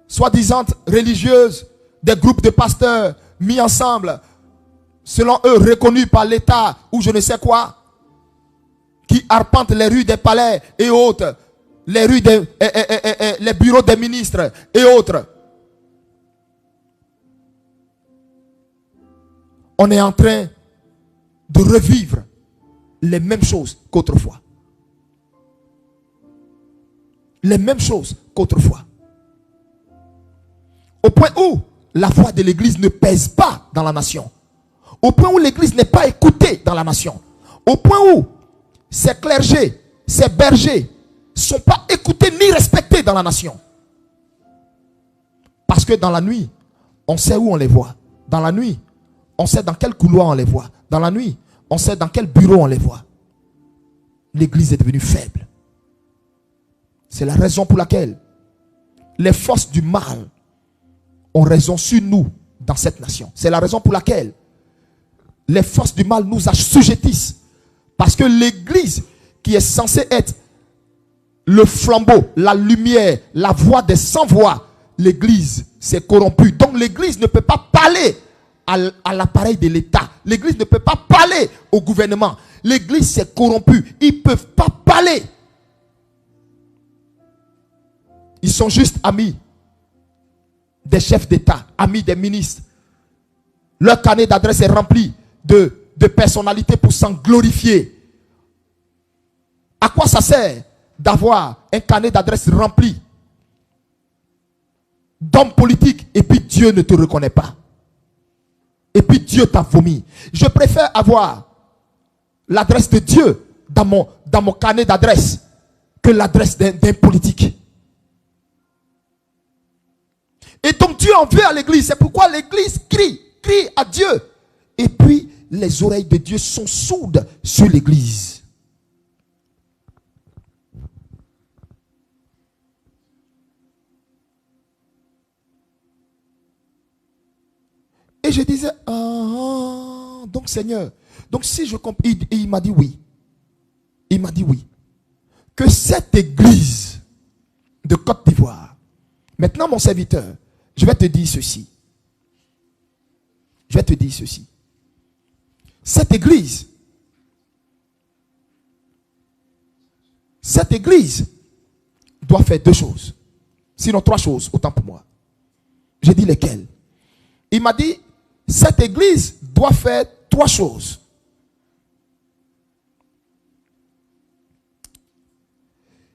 soi-disant religieuses, des groupes de pasteurs mis ensemble, selon eux reconnus par l'État ou je ne sais quoi, qui arpentent les rues des palais et autres, les rues les bureaux des ministres et autres. On est en train de revivre les mêmes choses qu'autrefois. Les mêmes choses qu'autrefois. Au point où la voix de l'église ne pèse pas dans la nation. Au point où l'église n'est pas écoutée dans la nation. Au point où ces clergés, ces bergers ne sont pas écoutés ni respectés dans la nation. Parce que dans la nuit, on sait où on les voit. Dans la nuit, on sait dans quel couloir on les voit. Dans la nuit, on sait dans quel bureau on les voit. L'église est devenue faible. C'est la raison pour laquelle les forces du mal ont raison sur nous dans cette nation. C'est la raison pour laquelle les forces du mal nous assujettissent. Parce que l'église qui est censée être le flambeau, la lumière, la voix des sans-voix, l'église s'est corrompue. Donc l'église ne peut pas parler à l'appareil de l'État. L'église ne peut pas parler au gouvernement. L'église s'est corrompue. Ils ne peuvent pas parler. Ils sont juste amis des chefs d'État, amis des ministres. Leur carnet d'adresse est rempli de personnalités pour s'en glorifier. À quoi ça sert d'avoir un carnet d'adresse rempli d'homme politique et puis Dieu ne te reconnaît pas. Et puis Dieu t'a vomi. Je préfère avoir l'adresse de Dieu dans mon carnet d'adresse que l'adresse d'un politique. Et donc Dieu en veut à l'église. C'est pourquoi l'église crie à Dieu. Et puis les oreilles de Dieu sont sourdes sur l'église. Et je disais, donc Seigneur, donc si je comprends, et il m'a dit oui. Il m'a dit oui. Que cette église de Côte d'Ivoire, maintenant mon serviteur, je vais te dire ceci. Je vais te dire ceci. Cette église doit faire deux choses. Sinon trois choses, autant pour moi. J'ai dit lesquelles? Il m'a dit, cette église doit faire trois choses.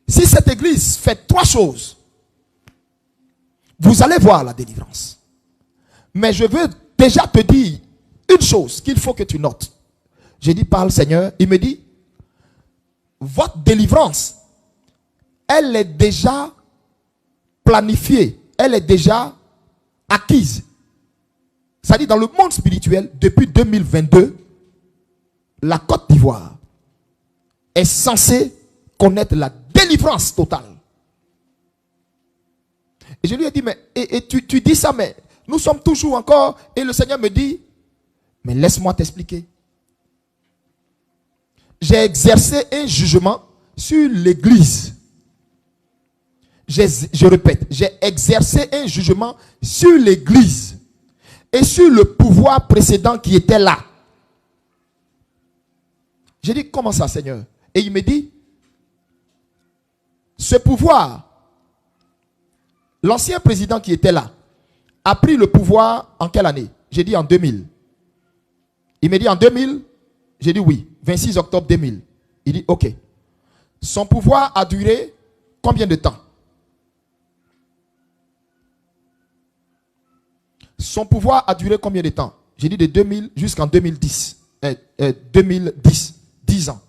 Si cette église fait trois choses, vous allez voir la délivrance. Mais je veux déjà te dire une chose qu'il faut que tu notes. J'ai dit, parle Seigneur. Il me dit, votre délivrance, elle est déjà planifiée. Elle est déjà acquise. C'est-à-dire dans le monde spirituel, depuis 2022, la Côte d'Ivoire est censée connaître la délivrance totale. Et je lui ai dit, mais tu dis ça, mais nous sommes toujours encore. Et le Seigneur me dit, mais laisse-moi t'expliquer. J'ai exercé un jugement sur l'église. Je répète, j'ai exercé un jugement sur l'église et sur le pouvoir précédent qui était là. J'ai dit, comment ça, Seigneur? Et il me dit, ce pouvoir, l'ancien président qui était là, a pris le pouvoir en quelle année? J'ai dit en 2000. Il me dit en 2000. J'ai dit oui, 26 octobre 2000. Il dit ok. Son pouvoir a duré combien de temps? Son pouvoir a duré combien de temps? J'ai dit de 2000 jusqu'en 2010. 2010. 10 ans.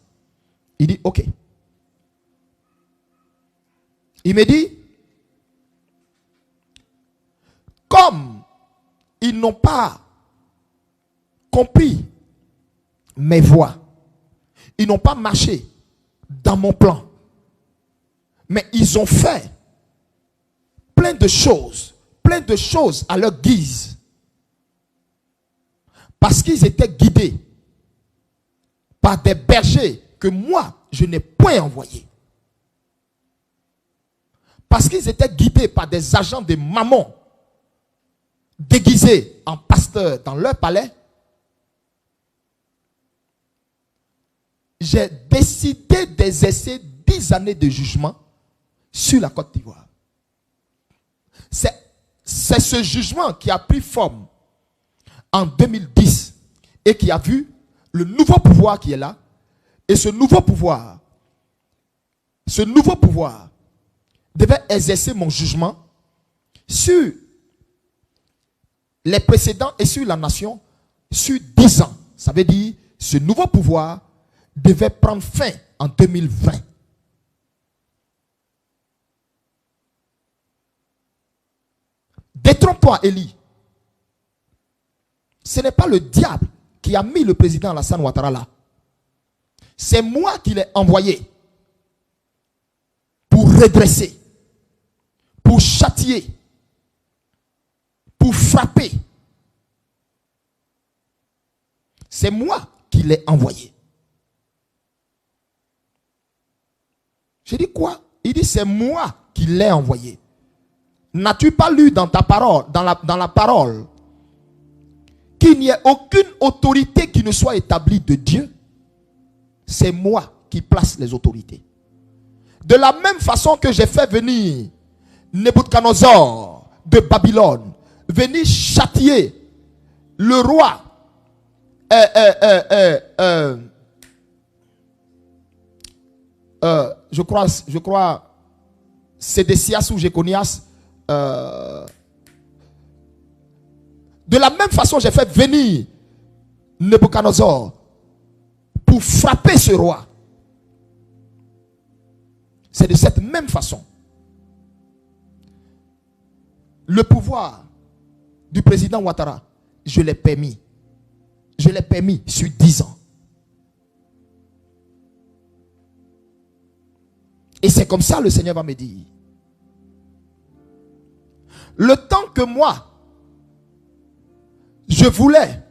Il dit ok. Il me dit, comme ils n'ont pas compris mes voies, ils n'ont pas marché dans mon plan, mais ils ont fait plein de choses à leur guise, parce qu'ils étaient guidés par des bergers que moi je n'ai point envoyés, parce qu'ils étaient guidés par des agents de Mammon déguisés en pasteurs dans leur palais. J'ai décidé d'exercer 10 années de jugement sur la Côte d'Ivoire. C'est ce jugement qui a pris forme en 2010 et qui a vu le nouveau pouvoir qui est là. Et ce nouveau pouvoir devait exercer mon jugement sur les précédents et sur la nation sur 10 ans. Ça veut dire ce nouveau pouvoir devait prendre fin en 2020. Détrompe-toi, Élie. Ce n'est pas le diable qui a mis le président Alassane Ouattara là. C'est moi qui l'ai envoyé pour redresser, pour châtier, pour frapper. C'est moi qui l'ai envoyé. J'ai dit quoi? Il dit c'est moi qui l'ai envoyé. N'as-tu pas lu dans ta parole, dans la parole, qu'il n'y ait aucune autorité qui ne soit établie de Dieu? C'est moi qui place les autorités. De la même façon que j'ai fait venir Nebuchadnezzar de Babylone, venir châtier le roi je crois Sédécias ou Jéconias De la même façon, j'ai fait venir Nebuchadnezzar pour frapper ce roi. C'est de cette même façon. Le pouvoir du président Ouattara, je l'ai permis. Je l'ai permis sur 10 ans. Et c'est comme ça le Seigneur va me dire. Le temps que moi, je voulais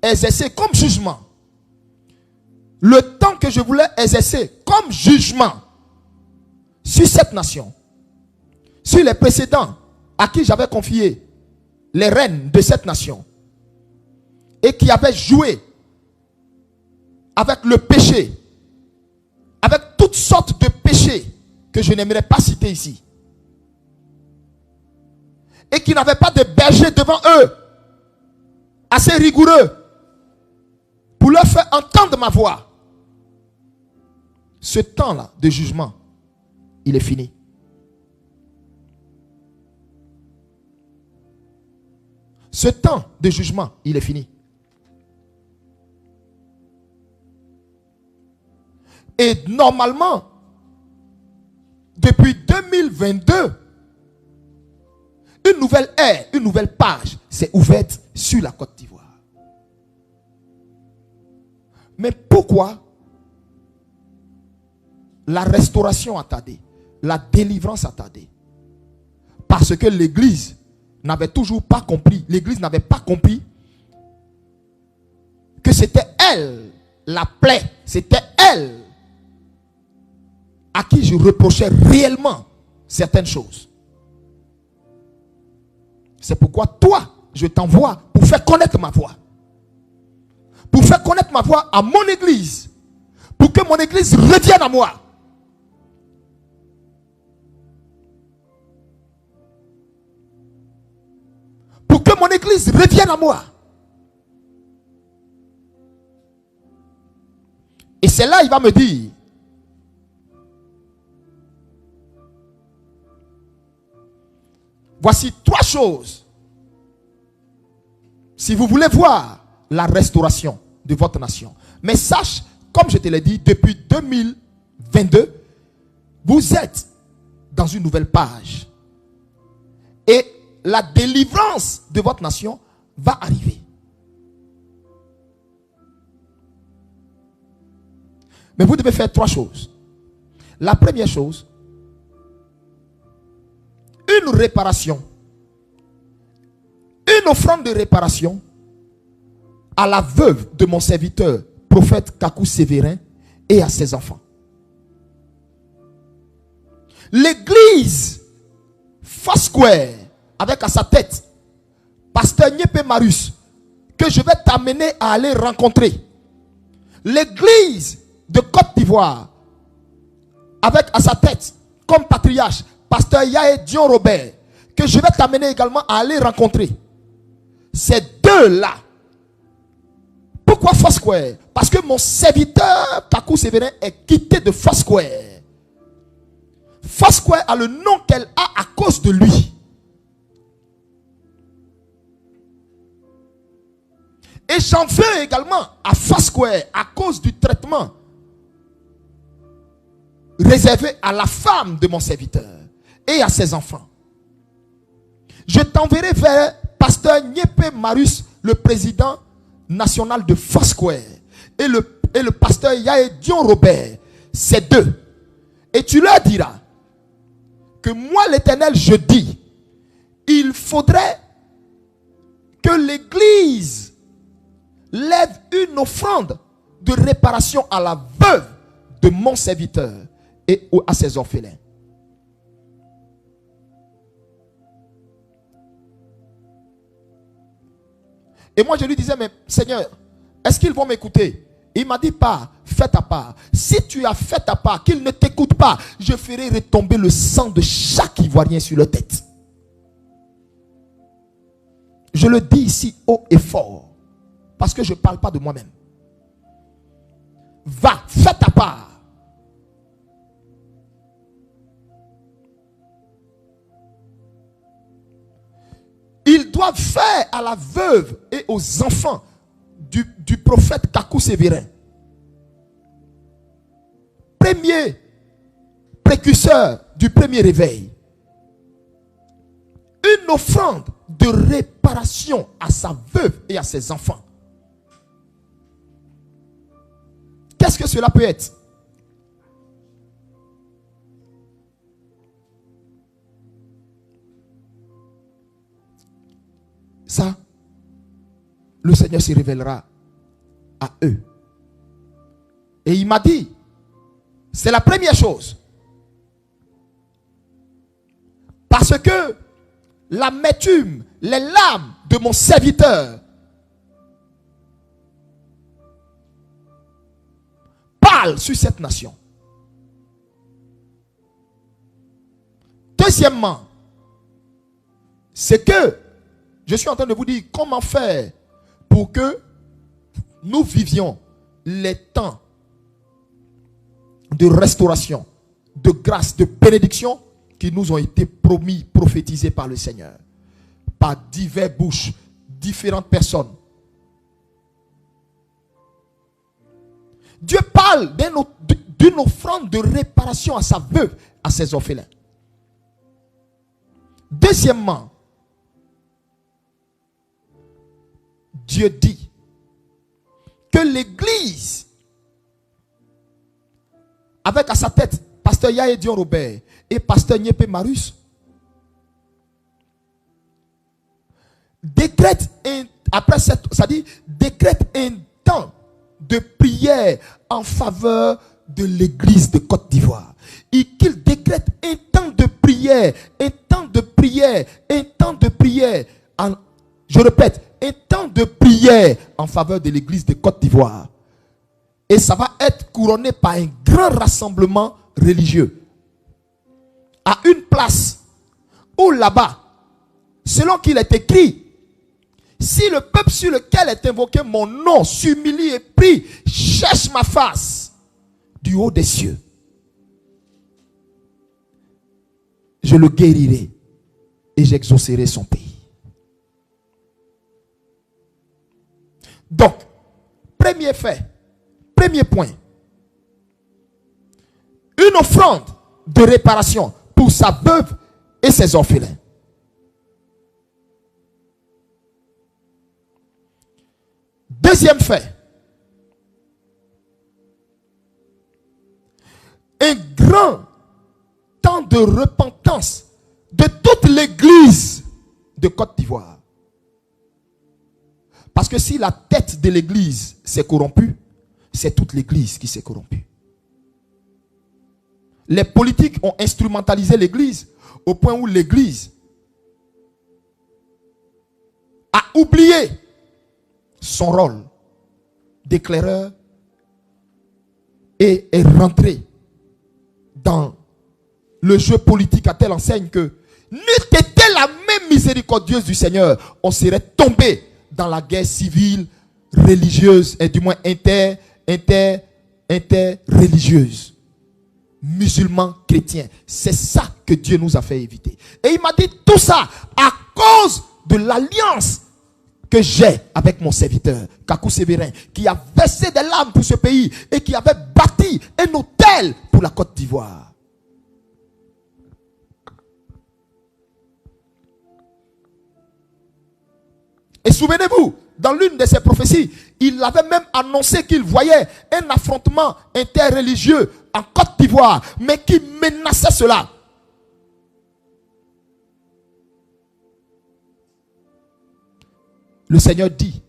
exercer comme jugement, le temps que je voulais exercer comme jugement sur cette nation, sur les précédents à qui j'avais confié les rênes de cette nation et qui avaient joué avec le péché, avec toutes sortes de péchés que je n'aimerais pas citer ici, et qui n'avaient pas de berger devant eux assez rigoureux pour leur faire entendre ma voix. Ce temps-là de jugement, il est fini. Ce temps de jugement, il est fini. Et normalement, depuis 2022, une nouvelle ère, une nouvelle page s'est ouverte sur la Côte d'Ivoire. Mais pourquoi la restauration a tardé, la délivrance a tardé? Parce que l'Église n'avait toujours pas compris, l'Église n'avait pas compris que c'était elle, la plaie, c'était elle à qui je reprochais réellement certaines choses. C'est pourquoi toi, je t'envoie pour faire connaître ma voix. Pour faire connaître ma voix à mon église. Pour que mon église revienne à moi. Pour que mon église revienne à moi. Et c'est là il va me dire, voici 3 choses. Si vous voulez voir la restauration de votre nation. Mais sache, comme je te l'ai dit, depuis 2022, vous êtes dans une nouvelle page. Et la délivrance de votre nation va arriver. Mais vous devez faire 3 choses. La première chose, une réparation, une offrande de réparation à la veuve de mon serviteur, prophète Kakou Sévérin, et à ses enfants. L'église Foursquare, avec à sa tête pasteur Nyepé Marius, que je vais t'amener à aller rencontrer. L'église de Côte d'Ivoire, avec à sa tête comme patriarche pasteur Yaé Dion Robert, que je vais t'amener également à aller rencontrer. Ces deux-là. Pourquoi Foursquare? Parce que mon serviteur Kakou Sévérin est quitté de Foursquare. Foursquare a le nom qu'elle a à cause de lui. Et j'en veux également à Foursquare à cause du traitement réservé à la femme de mon serviteur et à ses enfants. Je t'enverrai vers pasteur Nyepé Marius, le président national de Foursquare, et le pasteur Yaé Dion Robert, ces deux. Et tu leur diras que moi l'Éternel, je dis, il faudrait que l'église lève une offrande de réparation à la veuve de mon serviteur et à ses orphelins. Et moi je lui disais, mais Seigneur, est-ce qu'ils vont m'écouter? Il m'a dit, pas, fais ta part. Si tu as fait ta part, qu'ils ne t'écoutent pas, je ferai retomber le sang de chaque Ivoirien sur leur tête. Je le dis ici haut et fort, parce que je ne parle pas de moi-même. Va, fais ta part. Il doit faire à la veuve et aux enfants du prophète Kakou Sévérin. Premier précurseur du premier réveil. Une offrande de réparation à sa veuve et à ses enfants. Qu'est-ce que cela peut être? Ça, le Seigneur se révélera à eux. Et il m'a dit, c'est la première chose. Parce que l'amertume, les larmes de mon serviteur parlent sur cette nation. Deuxièmement, c'est que je suis en train de vous dire comment faire pour que nous vivions les temps de restauration, de grâce, de bénédiction qui nous ont été promis, prophétisés par le Seigneur, par diverses bouches, différentes personnes. Dieu parle d'une offrande de réparation à sa veuve, à ses orphelins. Deuxièmement, Dieu dit que l'Église, avec à sa tête Pasteur Yaé Dion Robert et Pasteur Nyepé Marus, décrète décrète un temps de prière en faveur de l'Église de Côte d'Ivoire. Et qu'il décrète un temps de prière, un temps de prière, un temps de prière. Je répète, un temps de prière en faveur de l'Église de Côte d'Ivoire. Et ça va être couronné par un grand rassemblement religieux. À une place où là-bas, selon qu'il est écrit, si le peuple sur lequel est invoqué mon nom s'humilie et prie, cherche ma face du haut des cieux, je le guérirai et j'exaucerai son pays. Donc, premier fait, premier point, une offrande de réparation pour sa veuve et ses orphelins. Deuxième fait, un grand temps de repentance de toute l'Église de Côte d'Ivoire. Parce que si la tête de l'Église s'est corrompue, c'est toute l'Église qui s'est corrompue. Les politiques ont instrumentalisé l'Église au point où l'Église a oublié son rôle d'éclaireur et est rentrée dans le jeu politique à telle enseigne que n'eût été la même miséricordieuse du Seigneur, on serait tombé dans la guerre civile, religieuse, et du moins interreligieuse. Musulmans, chrétiens. C'est ça que Dieu nous a fait éviter. Et il m'a dit tout ça à cause de l'alliance que j'ai avec mon serviteur, Kakou Sévérin, qui a versé des larmes pour ce pays et qui avait bâti un hôtel pour la Côte d'Ivoire. Et souvenez-vous, dans l'une de ses prophéties, il avait même annoncé qu'il voyait un affrontement interreligieux en Côte d'Ivoire, mais qui menaçait cela. Le Seigneur dit,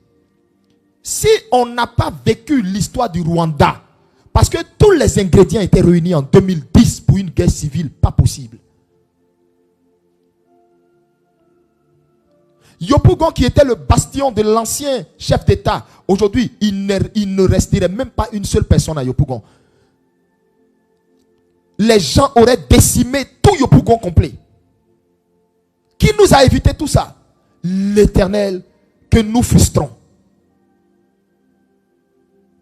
si on n'a pas vécu l'histoire du Rwanda, parce que tous les ingrédients étaient réunis en 2010 pour une guerre civile, pas possible. Yopougon, qui était le bastion de l'ancien chef d'État, aujourd'hui, il ne resterait même pas une seule personne à Yopougon. Les gens auraient décimé tout Yopougon complet. Qui nous a évité tout ça? L'Éternel que nous frustrons.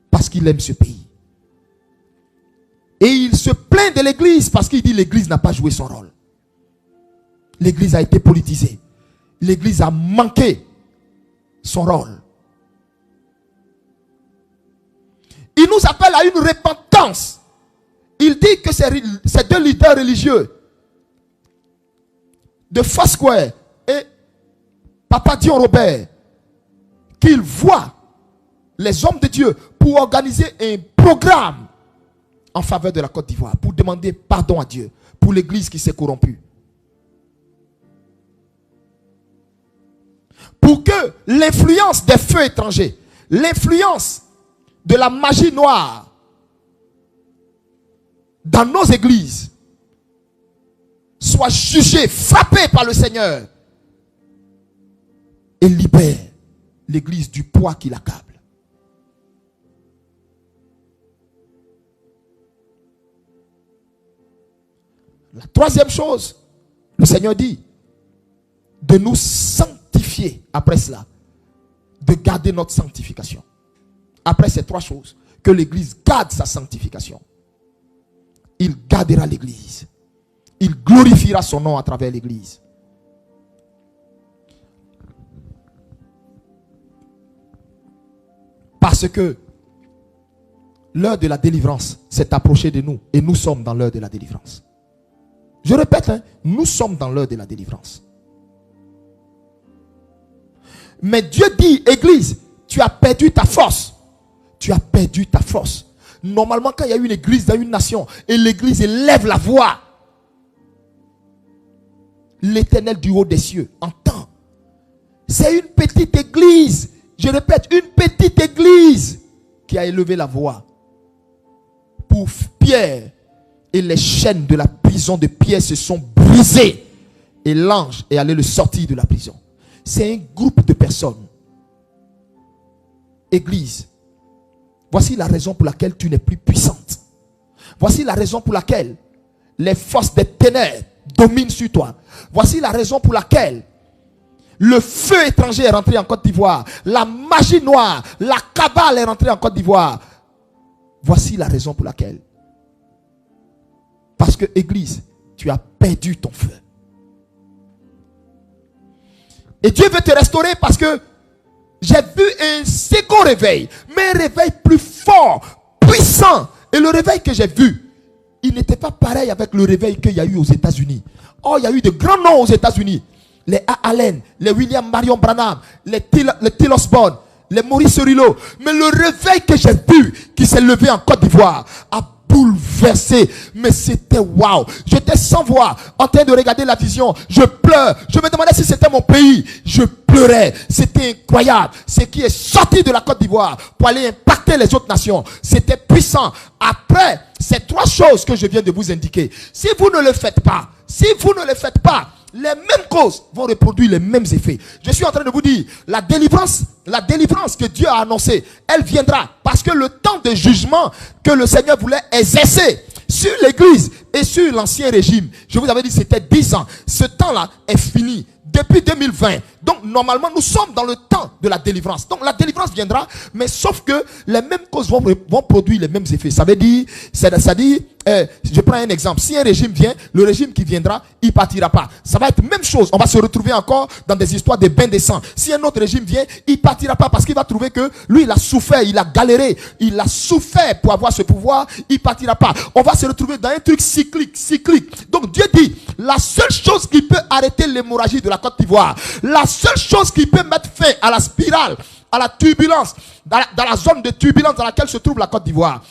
Parce qu'il aime ce pays. Et il se plaint de l'Église parce qu'il dit l'église n'a pas joué son rôle. L'église a été politisée. l'église a manqué son rôle. Il nous appelle à une repentance. Il dit que ces deux leaders religieux de Foursquare et Papa Dion Robert, qu'ils voient les hommes de Dieu pour organiser un programme en faveur de la Côte d'Ivoire, pour demander pardon à Dieu pour l'église qui s'est corrompue. Pour que l'influence des feux étrangers, l'influence de la magie noire dans nos églises soit jugée, frappée par le Seigneur et libère l'église du poids qui l'accable. La troisième chose, le Seigneur dit de nous sanctifier après cela, de garder notre sanctification. Après ces trois choses, que l'église garde sa sanctification. Il gardera l'église. Il glorifiera son nom à travers l'église. Parce que l'heure de la délivrance s'est approchée de nous et nous sommes dans l'heure de la délivrance. Je répète, nous sommes dans l'heure de la délivrance. Mais Dieu dit, église, tu as perdu ta force. Tu as perdu ta force. Normalement, quand il y a une église dans une nation et l'église élève la voix, l'Éternel du haut des cieux entend. C'est une petite église. Je répète, une petite église qui a élevé la voix pour Pierre. Et les chaînes de la prison de Pierre se sont brisées. Et l'ange est allé le sortir de la prison. C'est un groupe de personnes. Église, voici la raison pour laquelle tu n'es plus puissante. Voici la raison pour laquelle les forces des ténèbres dominent sur toi. Voici la raison pour laquelle le feu étranger est rentré en Côte d'Ivoire. La magie noire, la cabale est rentrée en Côte d'Ivoire. Voici la raison pour laquelle. Parce que, église, tu as perdu ton feu. Et Dieu veut te restaurer parce que j'ai vu un second réveil, mais un réveil plus fort, puissant. Et le réveil que j'ai vu, il n'était pas pareil avec le réveil qu'il y a eu aux États-Unis. Oh, il y a eu de grands noms aux États-Unis. Les A. Allen, les William Marion Branham, les Till Osborne, les Maurice Cerullo. Mais le réveil que j'ai vu, qui s'est levé en Côte d'Ivoire, a bouleversé, mais c'était waouh. J'étais sans voix, en train de regarder la vision. Je pleure. Je me demandais si c'était mon pays. Je pleurais. C'était incroyable. Ce qui est sorti de la Côte d'Ivoire pour aller impacter les autres nations, c'était puissant. Après ces trois choses que je viens de vous indiquer, si vous ne le faites pas, les mêmes causes vont reproduire les mêmes effets. Je suis en train de vous dire, la délivrance que Dieu a annoncée, elle viendra parce que le temps de jugement que le Seigneur voulait exercer sur l'église et sur l'ancien régime, je vous avais dit c'était 10 ans. Ce temps-là est fini depuis 2020. Donc normalement nous sommes dans le temps de la délivrance. Donc la délivrance viendra, mais sauf que les mêmes causes vont produire les mêmes effets. Ça veut dire, je prends un exemple. Si un régime vient, le régime qui viendra, il partira pas. Ça va être la même chose. On va se retrouver encore dans des histoires de bains de sang. Si un autre régime vient, il partira pas parce qu'il va trouver que lui il a souffert, il a galéré, il a souffert pour avoir ce pouvoir, il partira pas. On va se retrouver dans un truc cyclique. Donc Dieu dit, la seule chose qui peut arrêter l'hémorragie de la Côte d'Ivoire, la seule chose qui peut mettre fin à la spirale, à la turbulence, dans la zone de turbulence dans laquelle se trouve la Côte d'Ivoire,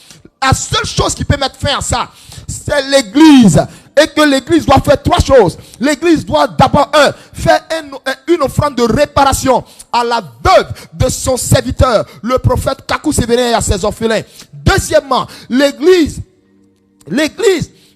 la seule chose qui peut mettre fin à ça, c'est l'église. Et que l'église doit faire trois choses. L'église doit d'abord, faire une offrande de réparation à la veuve de son serviteur, le prophète Kakou Sévérin, et à ses orphelins. Deuxièmement, l'église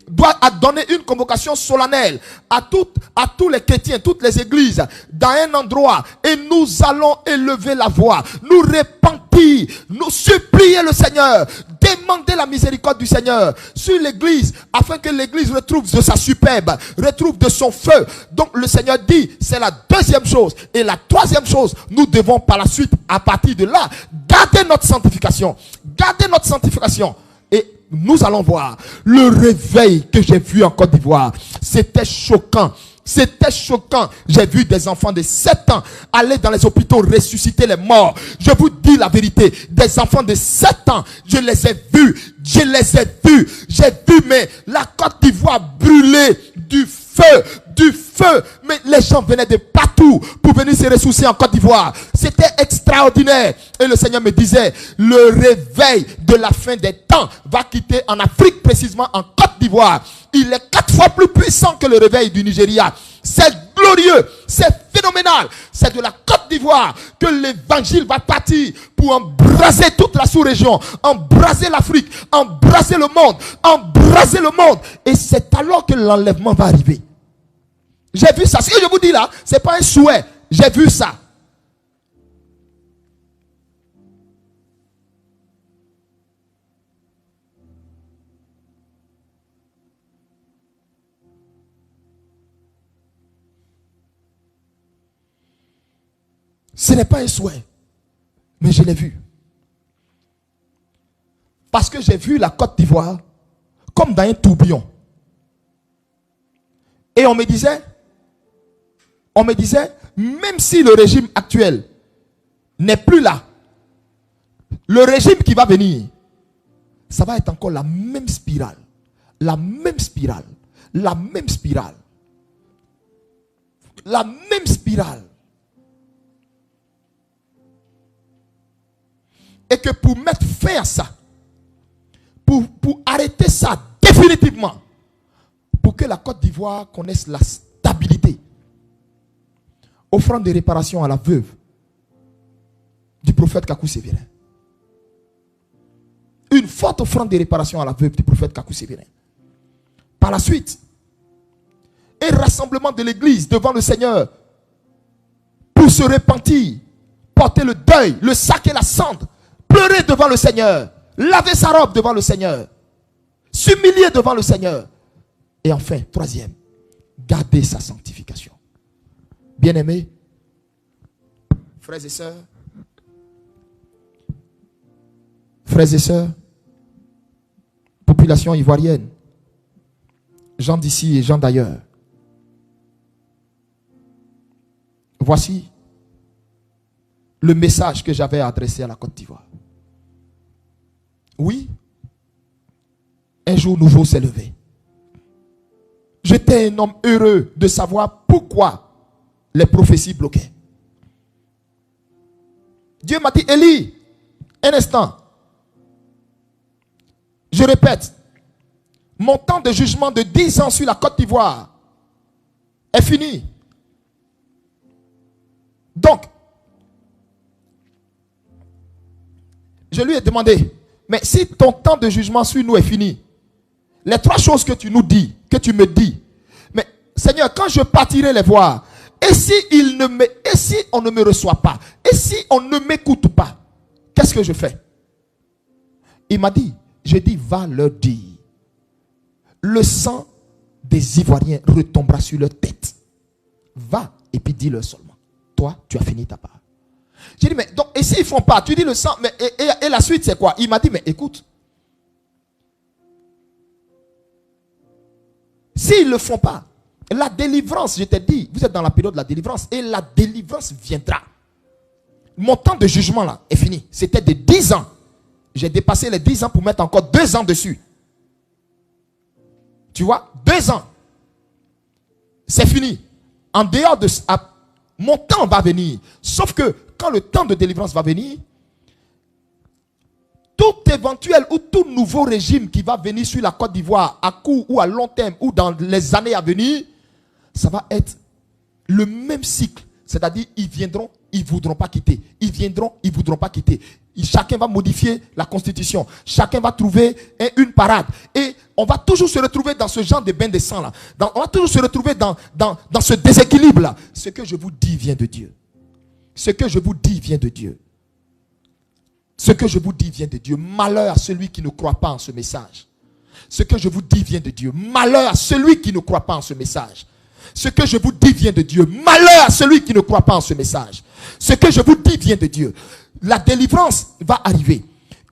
doit donner une convocation solennelle à tous les chrétiens, toutes les églises, dans un endroit, et nous allons élever la voix, nous repentir, nous supplier le Seigneur, demander la miséricorde du Seigneur sur l'église, afin que l'église retrouve de sa superbe, retrouve de son feu. Donc le Seigneur dit, c'est la deuxième chose. Et la troisième chose, nous devons par la suite, à partir de là, garder notre sanctification. Et nous allons voir le réveil que j'ai vu en Côte d'Ivoire. C'était choquant. C'était choquant. J'ai vu des enfants de 7 ans aller dans les hôpitaux ressusciter les morts. Je vous dis la vérité. Des enfants de 7 ans, je les ai vus. Je les ai vus. J'ai vu, mais la Côte d'Ivoire brûler du feu. Du feu. Mais les gens venaient de partout pour venir se ressourcer en Côte d'Ivoire. C'était extraordinaire. Et le Seigneur me disait, le réveil de la fin des temps va quitter en Afrique, précisément en Côte d'Ivoire. Il est 4 fois plus puissant que le réveil du Nigeria. C'est glorieux, c'est phénoménal. C'est de la Côte d'Ivoire que l'évangile va partir pour embraser toute la sous-région, embraser l'Afrique, embraser le monde, embraser le monde. Et c'est alors que l'enlèvement va arriver. J'ai vu ça. Ce que je vous dis là, ce n'est pas un souhait. J'ai vu ça. Ce n'est pas un souhait, mais je l'ai vu. Parce que j'ai vu la Côte d'Ivoire comme dans un tourbillon. Et on me disait, même si le régime actuel n'est plus là, le régime qui va venir, ça va être encore la même spirale. La même spirale. La même spirale. La même spirale. Et que pour mettre fin à ça, pour arrêter ça définitivement, pour que la Côte d'Ivoire connaisse la stabilité, offrande de réparation à la veuve du prophète Kakou Sévérin. Une forte offrande de réparation à la veuve du prophète Kakou Sévérin. Par la suite, un rassemblement de l'église devant le Seigneur pour se repentir, porter le deuil, le sac et la cendre, pleurer devant le Seigneur, laver sa robe devant le Seigneur, s'humilier devant le Seigneur. Et enfin, troisième, garder sa sanctification. Bien-aimés, frères et sœurs, population ivoirienne, gens d'ici et gens d'ailleurs, voici le message que j'avais adressé à la Côte d'Ivoire. Oui, un jour nouveau s'est levé. J'étais un homme heureux de savoir pourquoi les prophéties bloquaient. Dieu m'a dit, Élie, un instant. Je répète, mon temps de jugement de 10 ans sur la Côte d'Ivoire est fini. Donc, je lui ai demandé, mais si ton temps de jugement sur nous est fini, les 3 choses que tu nous dis, que tu me dis, mais Seigneur, quand je partirai les voir, et si on ne me reçoit pas, et si on ne m'écoute pas, qu'est-ce que je fais? Il m'a dit, j'ai dit, va leur dire, le sang des Ivoiriens retombera sur leur tête. Va et puis dis-leur seulement, toi, tu as fini ta part. J'ai dit, mais donc, et s'ils ne font pas, tu dis le sang, mais et la suite c'est quoi? Il m'a dit, mais écoute, s'ils ne le font pas, la délivrance, je t'ai dit, vous êtes dans la période de la délivrance, et la délivrance viendra. Mon temps de jugement là est fini. C'était de 10 ans. J'ai dépassé les 10 ans pour mettre encore 2 ans dessus. Tu vois, 2 ans. C'est fini. En dehors de ça, mon temps va venir. Sauf que quand le temps de délivrance va venir, tout éventuel ou tout nouveau régime qui va venir sur la Côte d'Ivoire à court ou à long terme ou dans les années à venir, ça va être le même cycle. C'est-à-dire, ils viendront, ils ne voudront pas quitter. Ils viendront, ils ne voudront pas quitter. Chacun va modifier la constitution. Chacun va trouver une parade. Et on va toujours se retrouver dans ce genre de bain de sang là. On va toujours se retrouver dans ce déséquilibre là. Ce que je vous dis vient de Dieu. Ce que je vous dis vient de Dieu. Ce que je vous dis vient de Dieu. Malheur à celui qui ne croit pas en ce message. Ce que je vous dis vient de Dieu. Malheur à celui qui ne croit pas en ce message. Ce que je vous dis vient de Dieu. Malheur à celui qui ne croit pas en ce message. Ce que je vous dis vient de Dieu. La délivrance va arriver.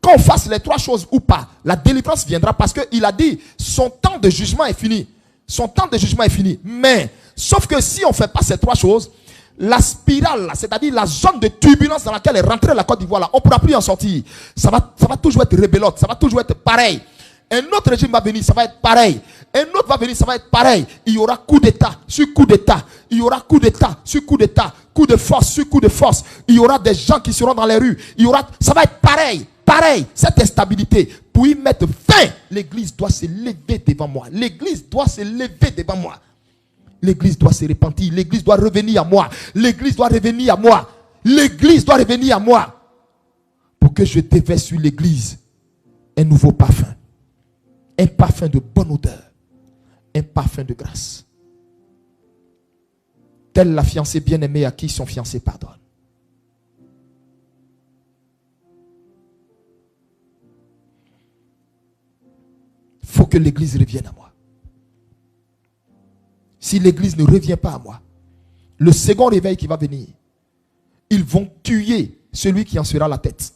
Qu'on fasse les 3 choses ou pas, la délivrance viendra parce qu'il a dit son temps de jugement est fini. Son temps de jugement est fini. Mais Sauf que si on ne fait pas ces trois choses, la spirale, c'est-à-dire la zone de turbulence dans laquelle est rentrée la Côte d'Ivoire, on ne pourra plus en sortir. Ça va toujours être rebelote, ça va toujours être pareil. Un autre régime va venir, ça va être pareil. Un autre va venir, ça va être pareil. Il y aura coup d'État sur coup d'État. Il y aura coup d'État sur coup d'État. Coup de force sur coup de force. Il y aura des gens qui seront dans les rues. Ça va être pareil. Pareil. Cette instabilité. Pour y mettre fin, l'église doit se lever devant moi. L'église doit se lever devant moi. L'église doit se repentir. L'église doit revenir à moi. L'église doit revenir à moi. L'église doit revenir à moi. Pour que je déverse sur l'église un nouveau parfum. Un parfum de bonne odeur. Un parfum de grâce. Telle la fiancée bien-aimée à qui son fiancé pardonne. Il faut que l'église revienne à moi. Si l'église ne revient pas à moi, le second réveil qui va venir, ils vont tuer celui qui en sera la tête.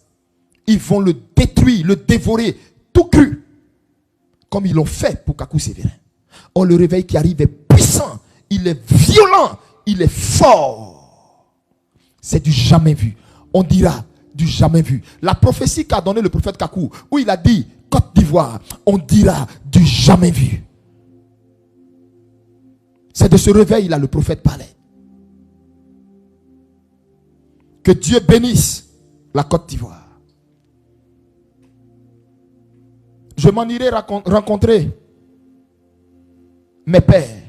Ils vont le détruire, le dévorer, tout cru. Comme ils l'ont fait pour Kakou Sévérin. Or, le réveil qui arrive est puissant, il est violent, il est fort. C'est du jamais vu. On dira du jamais vu. La prophétie qu'a donnée le prophète Kakou, où il a dit Côte d'Ivoire, on dira du jamais vu. C'est de ce réveil là le prophète parlait. Que Dieu bénisse la Côte d'Ivoire. Je m'en irai rencontrer mes pères.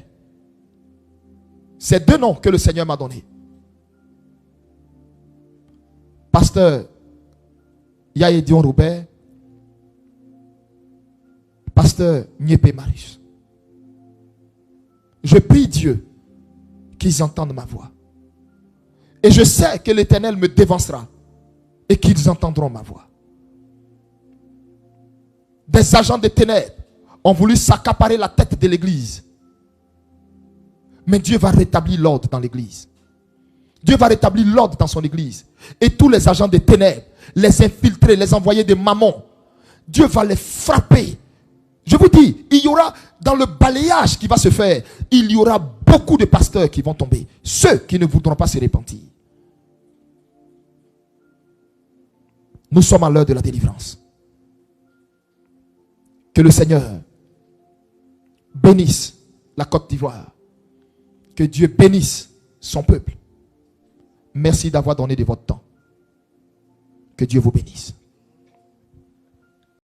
C'est deux noms que le Seigneur m'a donnés. Pasteur Yaye Dion Robert, Pasteur Nyepé Marius. Je prie Dieu qu'ils entendent ma voix. Et je sais que l'Éternel me dévancera et qu'ils entendront ma voix. Des agents des ténèbres ont voulu s'accaparer la tête de l'église. Mais Dieu va rétablir l'ordre dans l'église. Dieu va rétablir l'ordre dans son église. Et tous les agents des ténèbres, les infiltrés, les envoyés de mammon, Dieu va les frapper. Je vous dis, il y aura dans le balayage qui va se faire, il y aura beaucoup de pasteurs qui vont tomber. Ceux qui ne voudront pas se repentir. Nous sommes à l'heure de la délivrance. Que le Seigneur bénisse la Côte d'Ivoire. Que Dieu bénisse son peuple. Merci d'avoir donné de votre temps. Que Dieu vous bénisse.